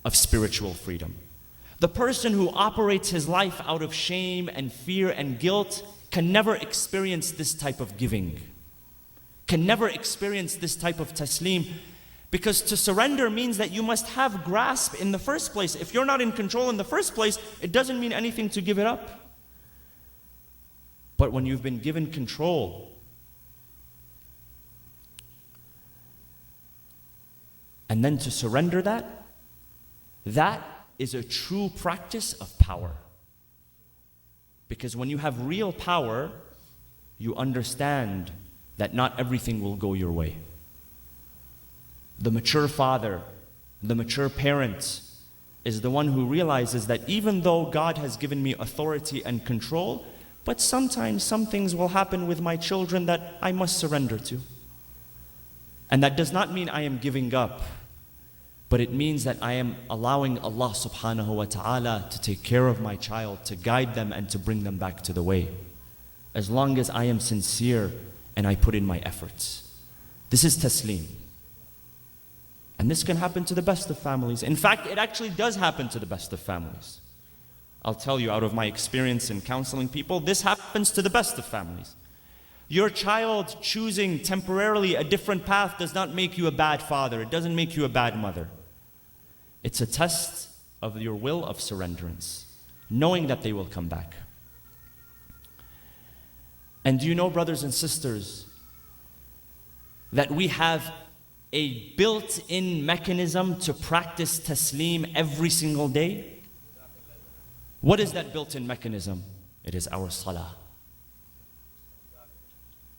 of spiritual freedom. The person who operates his life out of shame and fear and guilt can never experience this type of giving, can never experience this type of taslim, because to surrender means that you must have grasp in the first place. If you're not in control in the first place, it doesn't mean anything to give it up. But when you've been given control, and then to surrender that, that is a true practice of power. Because when you have real power, you understand that not everything will go your way. The mature father, the mature parent, is the one who realizes that even though God has given me authority and control, but sometimes some things will happen with my children that I must surrender to. And that does not mean I am giving up, but it means that I am allowing Allah subhanahu wa ta'ala to take care of my child, to guide them and to bring them back to the way, as long as I am sincere and I put in my efforts. This is taslim. And this can happen to the best of families. In fact, it actually does happen to the best of families. I'll tell you out of my experience in counseling people, this happens to the best of families. Your child choosing temporarily a different path does not make you a bad father. It doesn't make you a bad mother. It's a test of your will of surrenderance, knowing that they will come back. And do you know, brothers and sisters, that we have a built-in mechanism to practice taslim every single day? What is that built-in mechanism? It is our salah.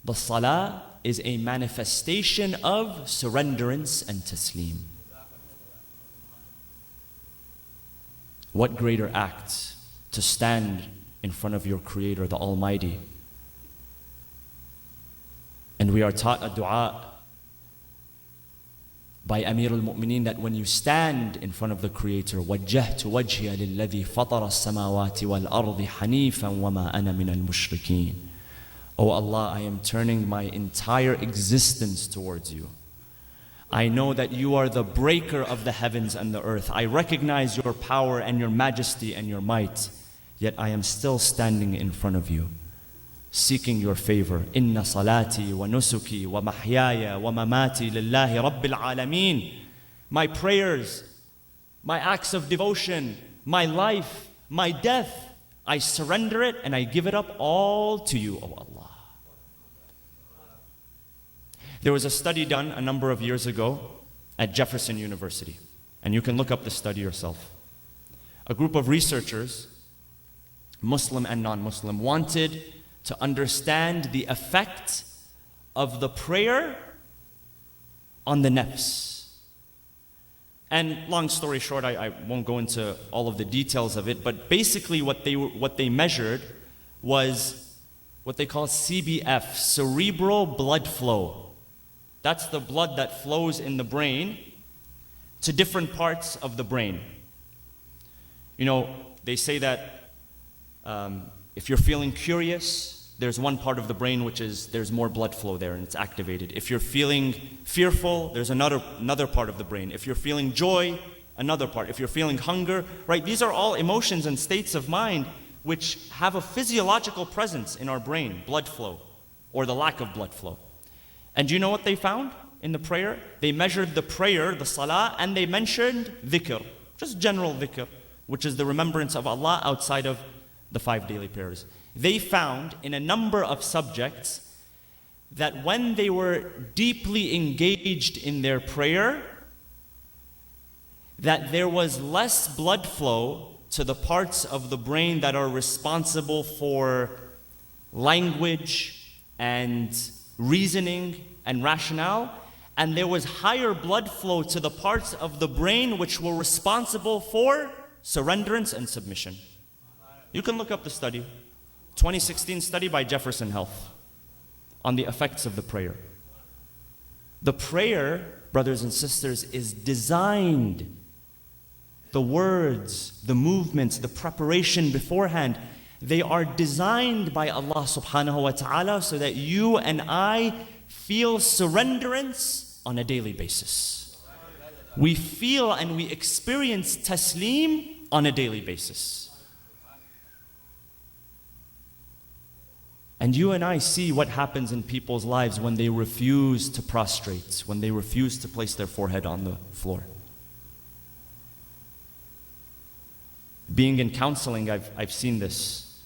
The salah is a manifestation of surrenderance and taslim. What greater act to stand in front of your Creator, the Almighty. And we are taught a dua by Amir al-Mu'mineen that when you stand in front of the Creator, وَجَّهْتُ وَجْهِيَ لِلَّذِي فَطَرَ السَّمَاوَاتِ وَالْأَرْضِ حَنِيفًا وَمَا أَنَا مِنَ الْمُشْرِكِينَ. Oh Allah, I am turning my entire existence towards you. I know that you are the breaker of the heavens and the earth. I recognize your power and your majesty and your might, yet I am still standing in front of you seeking your favor. Inna salati wa nusuki wa mahyaya wa mamati lillahi rabbil alameen. My prayers, my acts of devotion, my life, my death, I surrender it and I give it up all to you, O Allah. There was a study done a number of years ago at Jefferson University, and you can look up the study yourself. A group of researchers, Muslim and non-Muslim, wanted to understand the effect of the prayer on the nafs. And long story short, I won't go into all of the details of it, but basically what they measured was what they call CBF, cerebral blood flow. That's the blood that flows in the brain to different parts of the brain. You know, they say that if you're feeling curious, there's one part of the brain which is, there's more blood flow there and it's activated. If you're feeling fearful, there's another part of the brain. If you're feeling joy, another part. If you're feeling hunger, right? These are all emotions and states of mind which have a physiological presence in our brain, blood flow, or the lack of blood flow. And do you know what they found in the prayer? They measured the prayer, the salah, and they mentioned dhikr, just general dhikr, which is the remembrance of Allah outside of the 5 daily prayers. They found in a number of subjects that when they were deeply engaged in their prayer, that there was less blood flow to the parts of the brain that are responsible for language and reasoning and rationale, and there was higher blood flow to the parts of the brain which were responsible for surrenderance and submission. You can look up the study. 2016 study by Jefferson Health on the effects of the prayer. The prayer, brothers and sisters, is designed. The words, the movements, the preparation beforehand, they are designed by Allah subhanahu wa ta'ala so that you and I feel surrenderance on a daily basis. We feel and we experience taslim on a daily basis. And you and I see what happens in people's lives when they refuse to prostrate, when they refuse to place their forehead on the floor. Being in counseling, I've seen this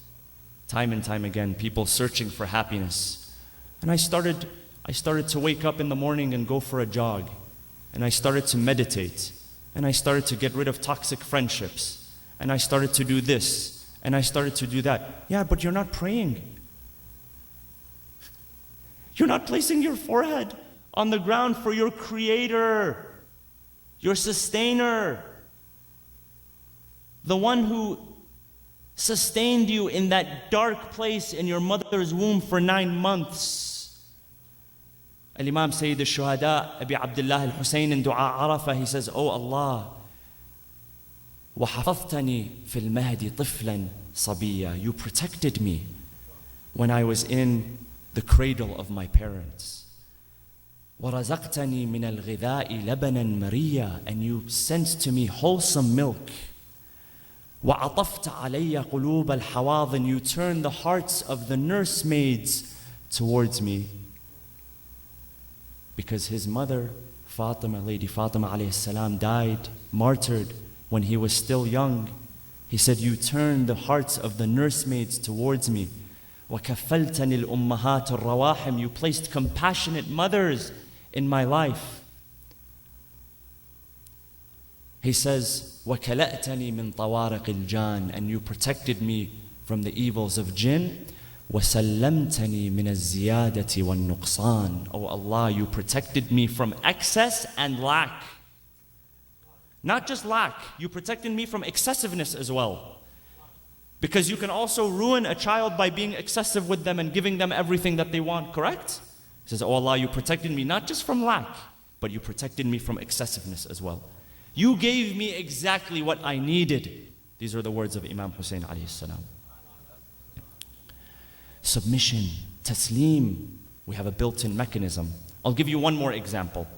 time and time again, people searching for happiness. And I started to wake up in the morning and go for a jog. And I started to meditate. And I started to get rid of toxic friendships. And I started to do this. And I started to do that. Yeah, but you're not praying. You're not placing your forehead on the ground for your Creator, your Sustainer, the one who sustained you in that dark place in your mother's womb for 9 months. Al-Imam Sayyid al-Shuhada, Abi Abdullah al-Husayn in Dua Arafah, he says, Oh Allah, وَحَفَظْتَنِي فِي الْمَهْدِ طِفْلًا صَبِيًّا. You protected me when I was in the cradle of my parents. وَرَزَقْتَنِي مِنَ الْغِذَاءِ لَبَنًا مَرِيًّا. And you sent to me wholesome milk. وَعَطَفْتَ عَلَيَّ قُلُوبَ الْحَوَاضِنِ. You turned the hearts of the nursemaids towards me. Because his mother, Fatima, Lady Fatima alayhi salam, died, martyred when he was still young. He said, you turned the hearts of the nursemaids towards me. وَكَفَّلْتَنِ الْأُمَّهَاتِ الرَّوَاحِمِ. You placed compassionate mothers in my life. He says, وَكَلَأْتَنِي مِنْ طَوَارِقِ الْجَانِ. And you protected me from the evils of jinn. وَسَلَّمْتَنِي مِنَ الزِّيَادَةِ وَالنُّقْصَانِ. Oh Allah, you protected me from excess and lack. Not just lack, you protected me from excessiveness as well. Because you can also ruin a child by being excessive with them and giving them everything that they want, correct? He says, oh Allah, you protected me not just from lack, but you protected me from excessiveness as well. You gave me exactly what I needed. These are the words of Imam Hussein alayhi salam. Submission, taslim. We have a built-in mechanism. I'll give you one more example.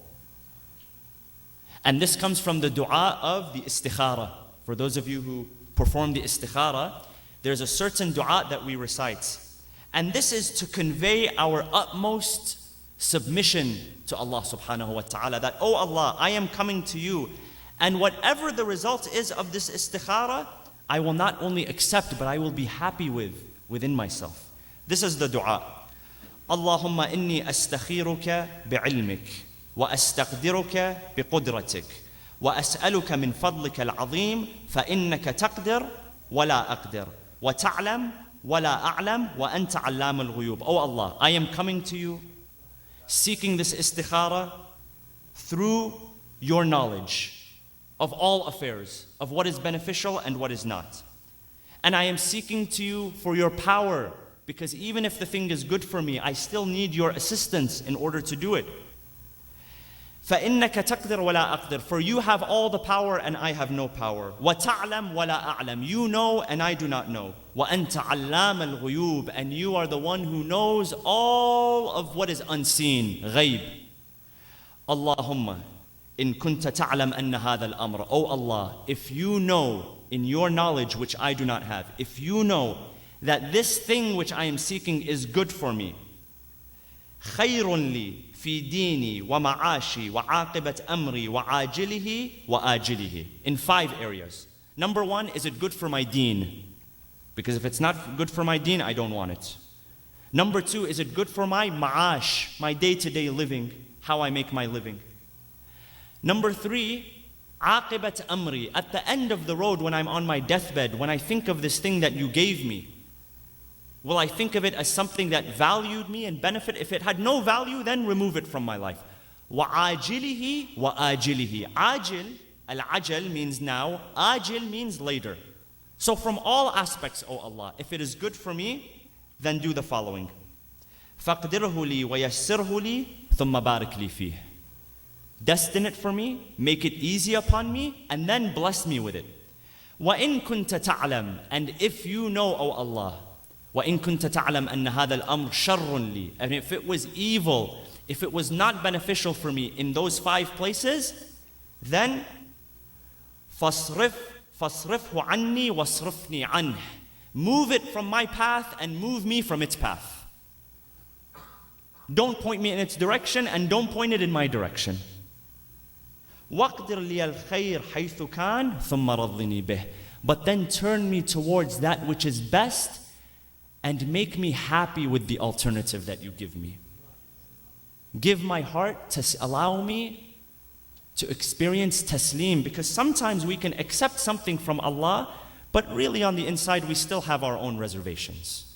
And this comes from the dua of the istikhara. For those of you who perform the istikhara, there's a certain dua that we recite. And this is to convey our utmost submission to Allah subhanahu wa ta'ala, that, oh Allah, I am coming to you, and whatever the result is of this istikhara, I will not only accept, but I will be happy within myself. This is the dua. Allahumma inni astakhiruka bi'ilmik, wa astaqdiruka biqudratik, wa as'aluka min fadlika al-azim, fa innaka taqdir, wa la aqdir, wa ta'lam, wa la a'lam, wa anta 'allam al-ghuyub. Oh Allah, I am coming to you, seeking this istikhara through your knowledge of all affairs, of what is beneficial and what is not. And I am seeking to you for your power, because even if the thing is good for me, I still need your assistance in order to do it. فَإِنَّكَ تَقْدِرُ وَلَا أَقْدِرُ. For you have all the power and I have no power. وَتَعْلَمْ وَلَا أَعْلَمْ. You know and I do not know. وَأَنْتَ عَلَّامَ الْغُيُوبِ. And you are the one who knows all of what is unseen. غَيْب. Allahumma in kunta ta'lam anna hadha al-amr. Oh Allah, if you know in your knowledge which I do not have, if you know that this thing which I am seeking is good for me, خَيْرٌ لِي في ديني ومعاشي وعاقبة أمري وعاجله وآجله. In 5 areas. Number 1, is it good for my deen? Because if it's not good for my deen, I don't want it. Number 2, is it good for my ma'ash, my day-to-day living, how I make my living? Number 3, عاقبة أمري. At the end of the road, when I'm on my deathbed, when I think of this thing that you gave me, will I think of it as something that valued me and benefit? If it had no value, then remove it from my life. وَعَاجِلِهِ وَآجِلِهِ. Ajil, al-ajal means now, ajil means later. So from all aspects, O Allah, if it is good for me, then do the following. فَقْدِرْهُ لِي وَيَسِّرْهُ لِي ثُمَّ بَارِكْ لِي فِيهِ. Destine it for me, make it easy upon me, and then bless me with it. وَإِن كُنْتَ تَعْلَمْ. And if you know, O Allah, وَإِن كُنْتَ تَعْلَمْ أَنَّ هَذَا الْأَمْرُ شَرٌّ لِي. And if it was evil, if it was not beneficial for me in those 5 places, then فَاصْرِفْهُ عَنِّي وَاصْرِفْنِي عَنْهُ. Move it from my path and move me from its path. Don't point me in its direction and don't point it in my direction. وَاقْدِرْ لِيَ الْخَيْرَ حَيْثُ كَانَ ثُمَّ رَضِّنِي بِهِ. But then turn me towards that which is best and make me happy with the alternative that you give me. Give my heart to allow me to experience taslim, because sometimes we can accept something from Allah, but really on the inside we still have our own reservations.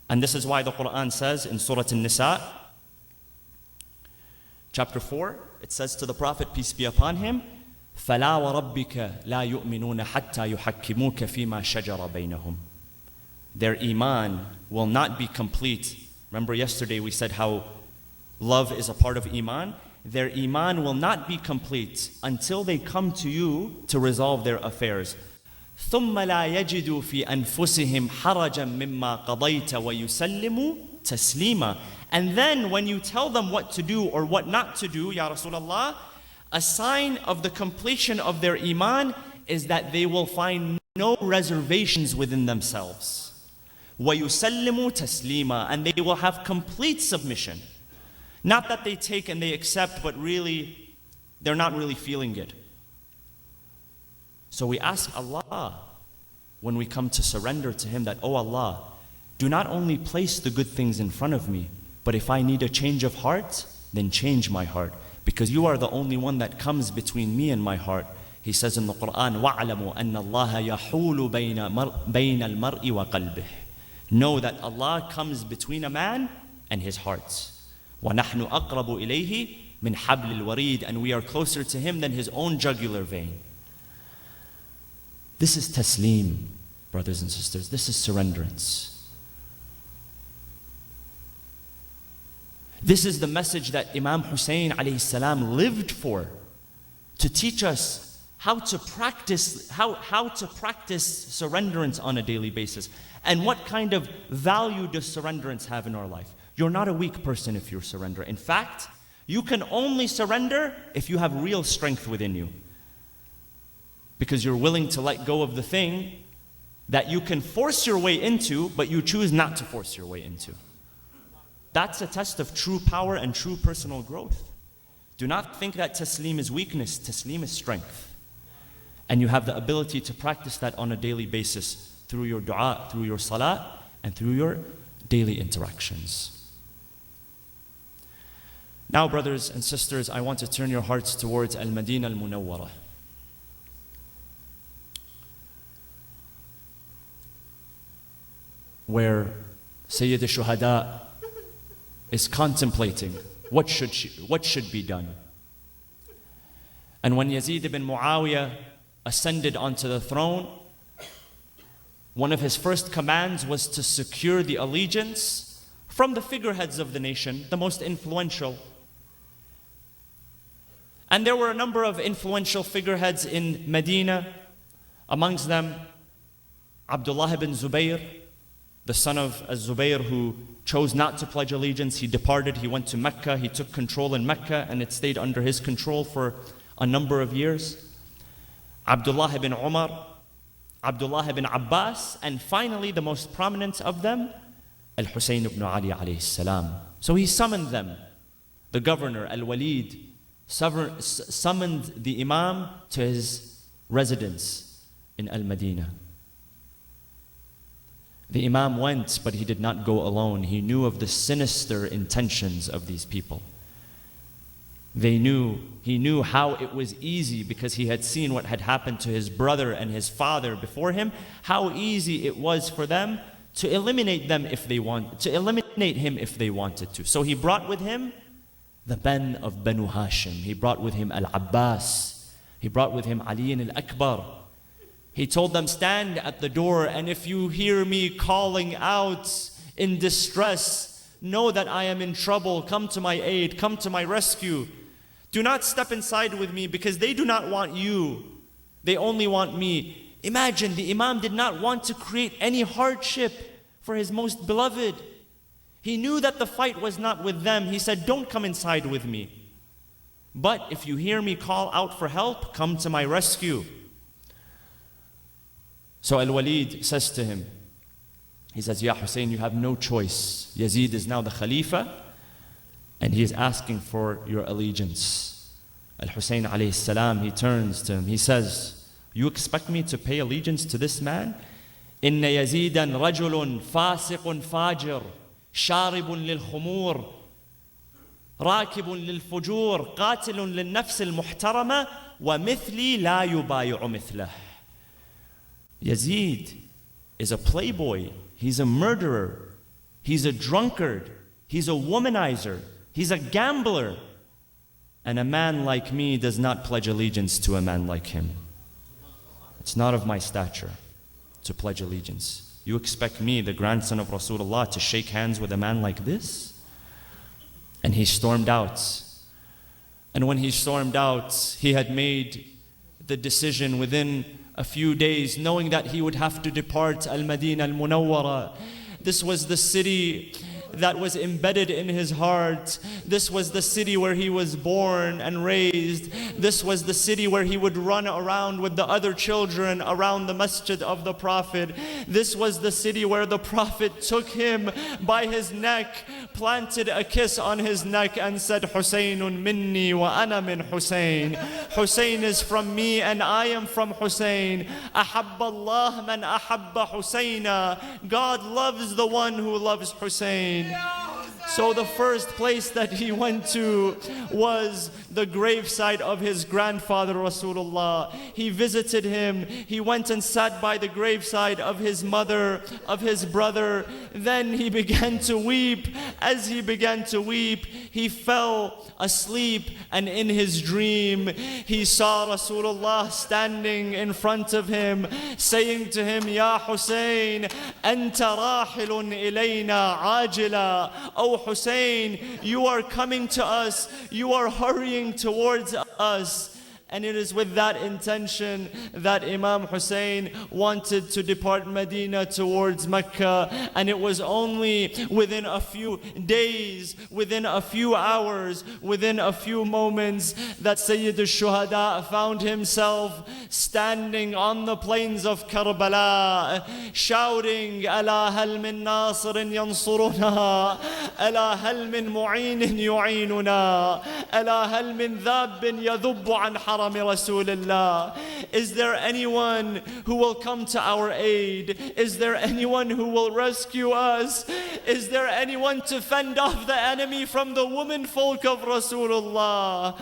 And this is why the Quran says in Surah An-Nisa, chapter 4, it says to the Prophet, peace be upon him, فَلَا وَرَبِّكَ لَا يُؤْمِنُونَ حَتَّى يُحَكِّمُوكَ فِي مَا شَجَرَ بَيْنَهُمْ. Their iman will not be complete. Remember yesterday we said how love is a part of iman. Their iman will not be complete until they come to you to resolve their affairs. ثُمَّ لَا يَجِدُوا فِي أَنفُسِهِمْ حَرَجًا مِمَّا قَضَيْتَ وَيُسَلِّمُوا تَسْلِيمًا. And then when you tell them what to do or what not to do, Ya Rasulullah, a sign of the completion of their iman is that they will find no reservations within themselves. وَيُسَلِّمُوا تَسْلِيمًا. And they will have complete submission. Not that they take and they accept, but really, they're not really feeling it. So we ask Allah, when we come to surrender to Him, that, oh Allah, do not only place the good things in front of me, but if I need a change of heart, then change my heart. Because you are the only one that comes between me and my heart. He says in the Quran, وَاعْلَمُوا أَنَّ اللَّهَ يَحُولُ بَيْنَ الْمَرْءِ وَقَلْبِهِ. Know that Allah comes between a man and his heart. وَنَحْنُ أَقْرَبُ إِلَيْهِ مِنْ حَبْلِ الْوَرِيدِ. And we are closer to Him than His own jugular vein. This is taslim, brothers and sisters. This is surrenderance. This is the message that Imam Hussein alayhi salam lived for, to teach us how to practice surrenderance on a daily basis. And what kind of value does surrenderance have in our life? You're not a weak person if you surrender. In fact, you can only surrender if you have real strength within you. Because you're willing to let go of the thing that you can force your way into, but you choose not to force your way into. That's a test of true power and true personal growth. Do not think that taslim is weakness. Taslim is strength. And you have the ability to practice that on a daily basis through your dua, through your salah, and through your daily interactions. Now, brothers and sisters, I want to turn your hearts towards Al-Madinah Al-Munawwarah, where Sayyid al-Shuhada is contemplating what should be done. And when Yazid ibn Muawiyah ascended onto the throne, one of his first commands was to secure the allegiance from the figureheads of the nation, the most influential. And there were a number of influential figureheads in Medina, amongst them Abdullah ibn Zubayr, the son of Az-Zubayr, who chose not to pledge allegiance. He departed, he went to Mecca, he took control in Mecca, and it stayed under his control for a number of years. Abdullah ibn Umar, Abdullah ibn Abbas, and finally the most prominent of them, Al-Husayn ibn Ali alayhi salam. So he summoned them. The governor, Al-Walid, summoned the Imam to his residence in Al-Madinah. The Imam went, but he did not go alone. He knew of the sinister intentions of these people. He knew how it was easy, because he had seen what had happened to his brother and his father before him, how easy it was for them to eliminate him if they wanted to. So he brought with him the men of Banu Hashim. He brought with him Al-Abbas. He brought with him Ali al-Akbar. He told them, stand at the door, and if you hear me calling out in distress, know that I am in trouble. Come to my aid, come to my rescue. Do not step inside with me, because they do not want you. They only want me. Imagine, the Imam did not want to create any hardship for his most beloved. He knew that the fight was not with them. He said, don't come inside with me. But if you hear me call out for help, come to my rescue. So Al-Walid says to him, he says, Ya Hussein, you have no choice. Yazid is now the Khalifa, and he is asking for your allegiance. Al-Hussein alayhi salam, he turns to him, he says, you expect me to pay allegiance to this man? Inna Yazidan rajulun fasiqun fajir, sharibun lil khumur, rakibun lil fujur, qatilun lil nafs al muhtarama, wa mithli la yubayi'u mithlah. Yazid is a playboy, he's a murderer, he's a drunkard, he's a womanizer, he's a gambler. And a man like me does not pledge allegiance to a man like him. It's not of my stature to pledge allegiance. You expect me, the grandson of Rasulullah, to shake hands with a man like this? And he stormed out. And when he stormed out, he had made the decision within a few days, knowing that he would have to depart Al-Madinah Al-Munawwarah. This was the city that was embedded in his heart. This was the city where he was born and raised. This was the city where he would run around with the other children around the masjid of the Prophet. This was the city where the Prophet took him by his neck, planted a kiss on his neck and said, Husaynun minni wa ana min Husayn. Husayn is from me and I am from Husayn. Ahabba Allah man ahabba Husayna. God loves the one who loves Husayn. So the first place that he went to was the gravesite of his grandfather Rasulullah. He visited him. He went and sat by the gravesite of his mother, of his brother. Then he began to weep. As he began to weep, he fell asleep, and in his dream he saw Rasulullah standing in front of him, saying to him, Ya Hussein, anta rahilun ilayna ajila. Oh Hussein, you are coming to us, you are hurrying towards us. And it is with that intention that Imam Hussein wanted to depart Medina towards Mecca. And it was only within a few days, within a few hours, within a few moments that Sayyid al-Shuhada found himself standing on the plains of Karbala, shouting, ألا هل من ناصر ينصرنا ألا هل من معين يعيننا ألا هل من ذاب يذب عن حرم رسول الله. Is there anyone who will come to our aid? Is there anyone who will rescue us? Is there anyone to fend off the enemy from the womenfolk of Rasulullah?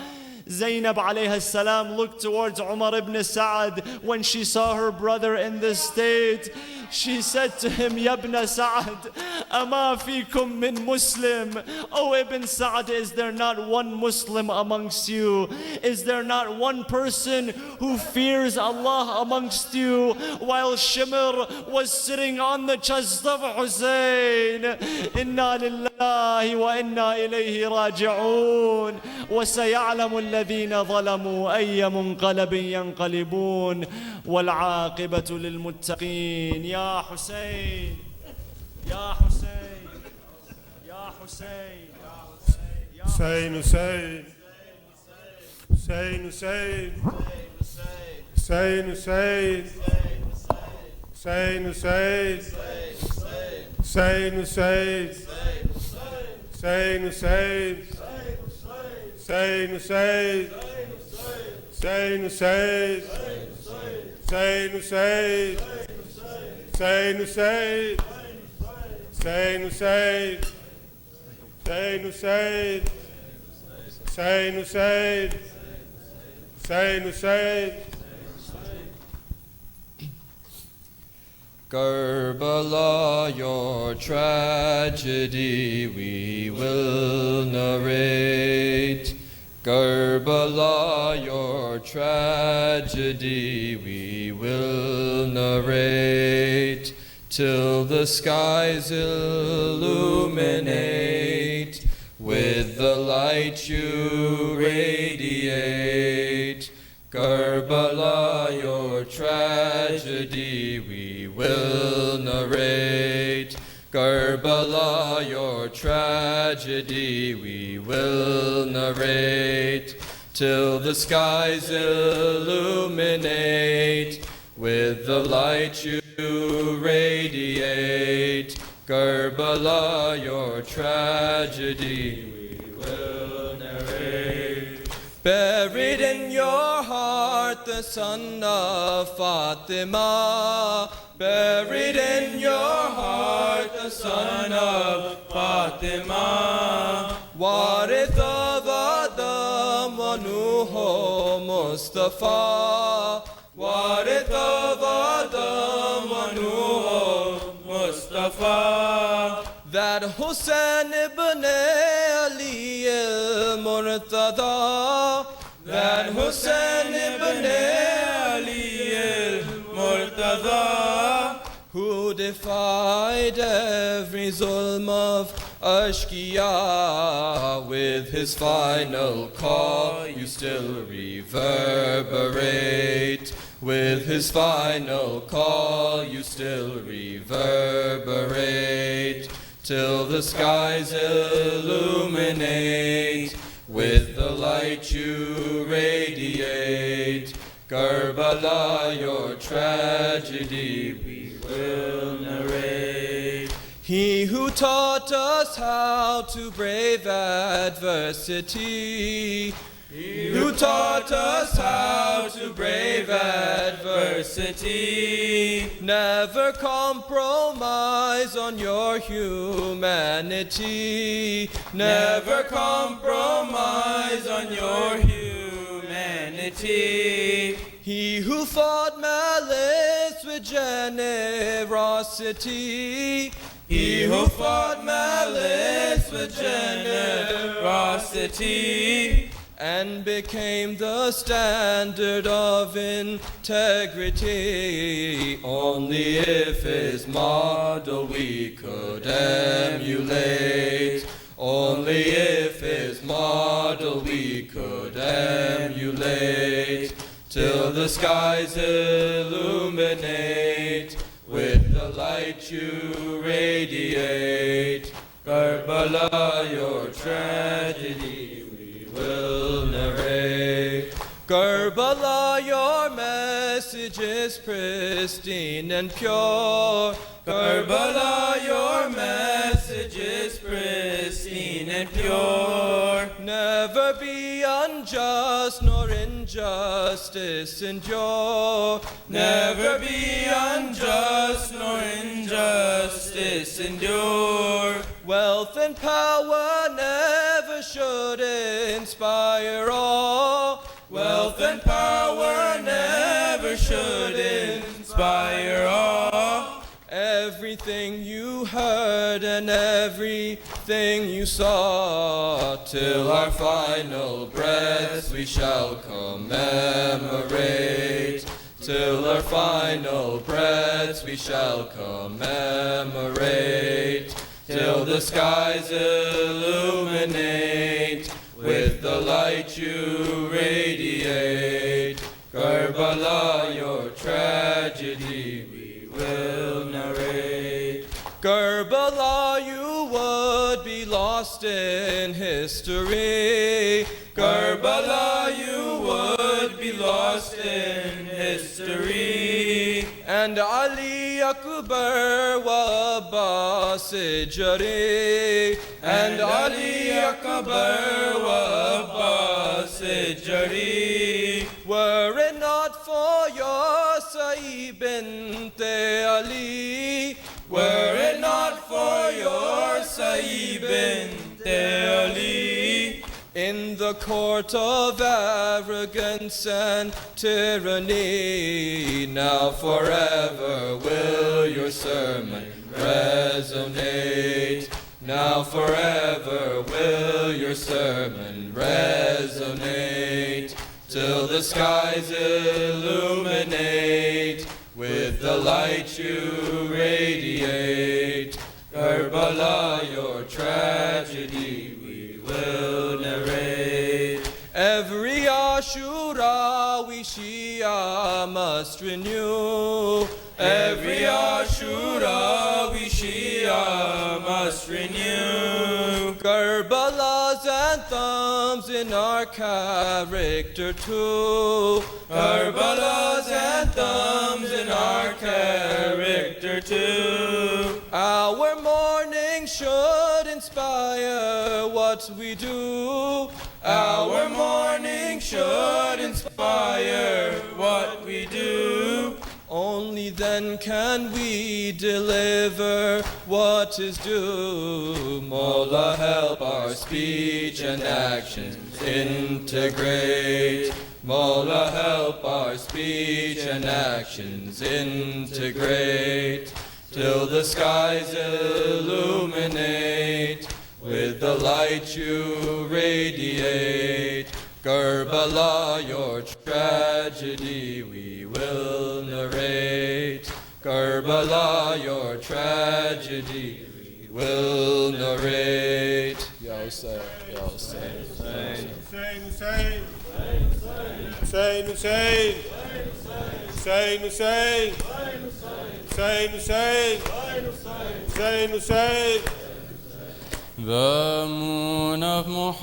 Zainab alayhi salam looked towards Umar ibn Sa'ad when she saw her brother in this state. She said to him, Ya ibn Sa'ad, ama fikum min Muslim. O Ibn Sa'ad, is there not one Muslim amongst you? Is there not one person who fears Allah amongst you? While Shimr was sitting on the chest of Hussein. Inna lillahi wa inna ilayhi raji'un. وسيعلم الذين ظلموا أي منقلب ينقلبون والعاقبة للمتقين. يا حسين يا حسين يا حسين حسين حسين حسين حسين حسين حسين حسين حسين حسين حسين حسين حسين Hussein, Hussein, Hussein, Hussein, Hussein, Hussein, Hussein, Hussein, Hussein, Hussein, Hussein, Hussein, Hussein, Hussein, Hussein, Hussein. Karbala, your tragedy we will narrate. Karbala, your tragedy we will narrate, till the skies illuminate with the light you radiate. Karbala, your tragedy we will narrate. Karbala, your tragedy we will narrate, till the skies illuminate with the light you radiate. Karbala, your tragedy we will narrate. Buried in your heart the son of Fatima. Buried in your heart the son of Fatima. Warith of Adam wa Nuh Mustafa. Warith of Adam wa Nuh Mustafa. That Hussein ibn Ali al-Murtada. That Hussein ibn Ali al-Murtada, who defied every zulm of Ashkiya. With his final call you still reverberate. With his final call you still reverberate, till the skies illuminate with the light you radiate. Karbala, your tragedy we will narrate. He who taught us how to brave adversity. He who taught us how to brave adversity. Never compromise on your humanity. Never compromise on your humanity. He who fought malice with generosity. He who fought malice with generosity, and became the standard of integrity. Only if his model we could emulate. Only if his model we could emulate. till the skies illuminate. With the light you radiate. Karbala, your tragedy we will narrate. Karbala, your message is pristine and pure. Karbala, your message is pristine and pure. Never be unjust nor injustice endure. Never be unjust nor injustice endure. Wealth and power never should inspire awe. Wealth and power never should inspire awe. Everything you heard and everything you saw, till our final breaths we shall commemorate. Till our final breaths we shall commemorate. Till the skies illuminate with the light you radiate. Karbala, your tragedy we will narrate. Karbala, you would be lost in history. Karbala, you would be lost in history. And Ali Akbar wa Abbas Jari. And Ali Akbar wa Abbas Jari. Were it not for your Sayyid bint Ali, were it not for your Sayyid bint Ali, in the court of arrogance and tyranny, now forever will your sermon resonate. Now forever will your sermon resonate. Till the skies illuminate with the light you radiate. Karbala, your tragedy we will narrate. Every Ashura we Shia must renew. Every Ashura we Shia must renew. Karbala's anthems in our character too. Karbala's anthems in our character too. Our mourning should inspire what we do. Our mourning should inspire what we do. Only then can we deliver what is due. Mola, help our speech and actions integrate. Mola, help our speech and actions integrate. Till the skies illuminate with the light you radiate. Karbala, your tragedy we will narrate. Karbala, your tragedy we will narrate. Ya Hussein, Ya Hussein, Hussein. Hussein, Hussein. Hussein, Hussein. Hussein, Hussein. Hussein, Hussein. Hussein, Hussein. The moon of Muharram,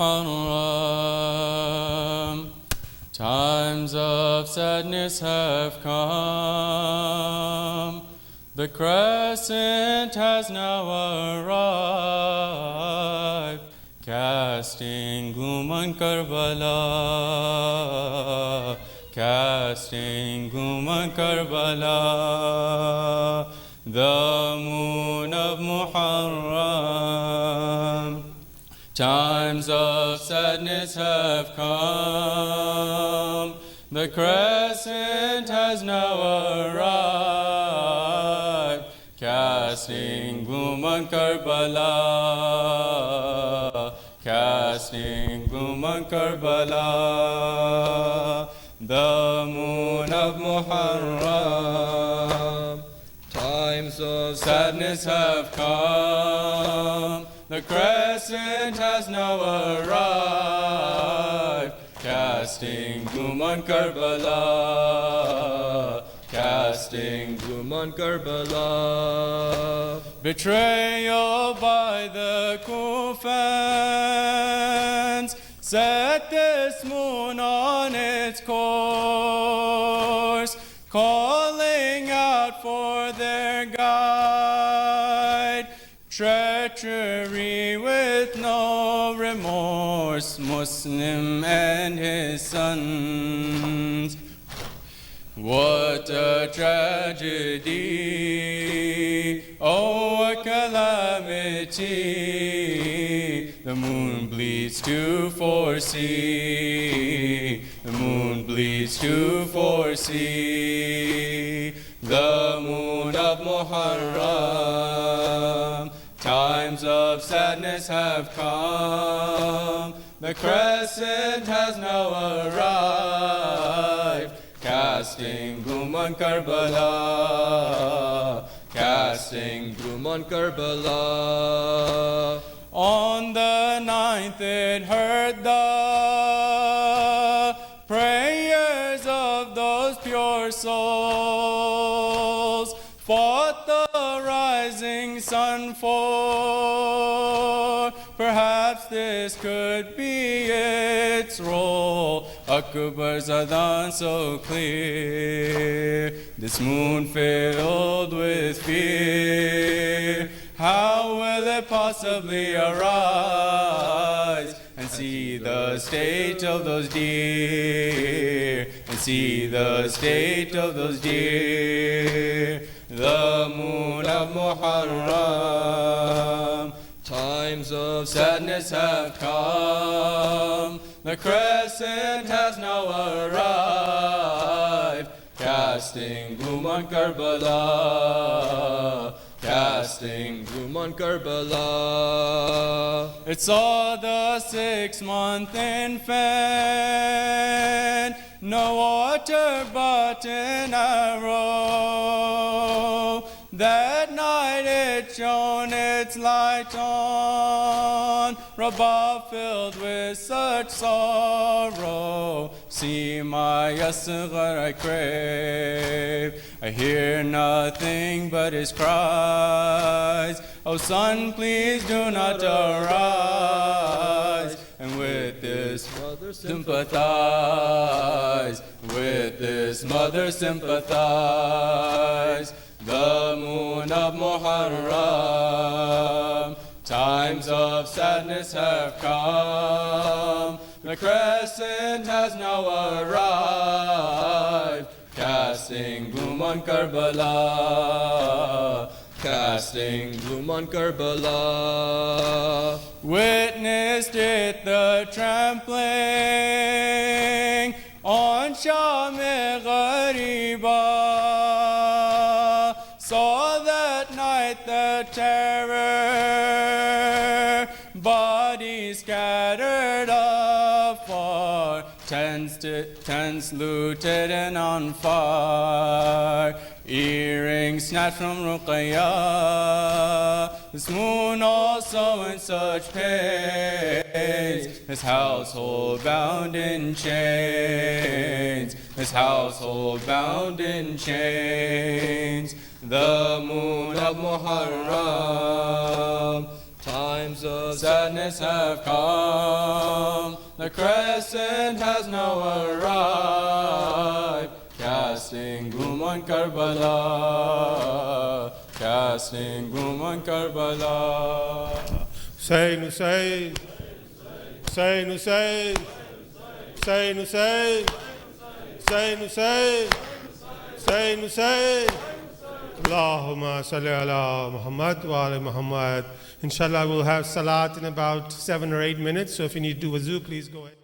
times of sadness have come. The crescent has now arrived, casting gloom on Karbala, casting gloom on Karbala. The moon of Muharram, times of sadness have come. The crescent has now arrived, casting gloom on Karbala, casting gloom on Karbala. The moon of Muharram, times of sadness have come. The crescent has now arrived, casting gloom on Karbala, casting gloom on Karbala. Betrayal by the Kufans set this moon on its course, calling out for their guide. Treachery with no remorse, Muslim and his sons. What a tragedy, oh a calamity. The moon bleeds to foresee, the moon bleeds to foresee. The moon of Muharram, times of sadness have come. The crescent has now arrived, casting gloom on Karbala, casting gloom on Karbala. On the 9th it heard the prayers of those pure souls, fought the rising sun for. Perhaps this could be its role. Akbar's adhan so clear, this moon filled with fear. How will it possibly arise and see the state of those deer, and see the state of those deer? The moon of Muharram, times of sadness have come. The crescent has now arrived, casting gloom on Karbala, casting gloom on Karbala. It saw the 6-month infant, no water but an arrow. That night it shone its light on Rabah filled with such sorrow. See my asghar I crave, I hear nothing but his cries. Oh son, please do not arise, and with this mother sympathize, with this mother sympathize. The moon of Muharram, times of sadness have come. The crescent has now arrived, casting gloom on Karbala, casting gloom on Karbala. Witnessed it the trampling on Sham-e-Ghariba. Saw that night the terror, bodies scattered afar, tents looted and on fire, earrings snatched from Ruqayya. This moon also in such pains, his household bound in chains, his household bound in chains. The moon of Muharram, times of sadness have come. The crescent has now arrived, casting gloom on Karbala, casting gloom on Karbala. Hussein, Hussein, Hussein, Hussein, Hussein, Hussein, Hussein, Hussein, Hussein, Hussein. Allahumma salli ala Muhammad wa ala Muhammad. Inshallah, we'll have salat in about 7 or 8 minutes. So if you need to do wuzu, please go ahead.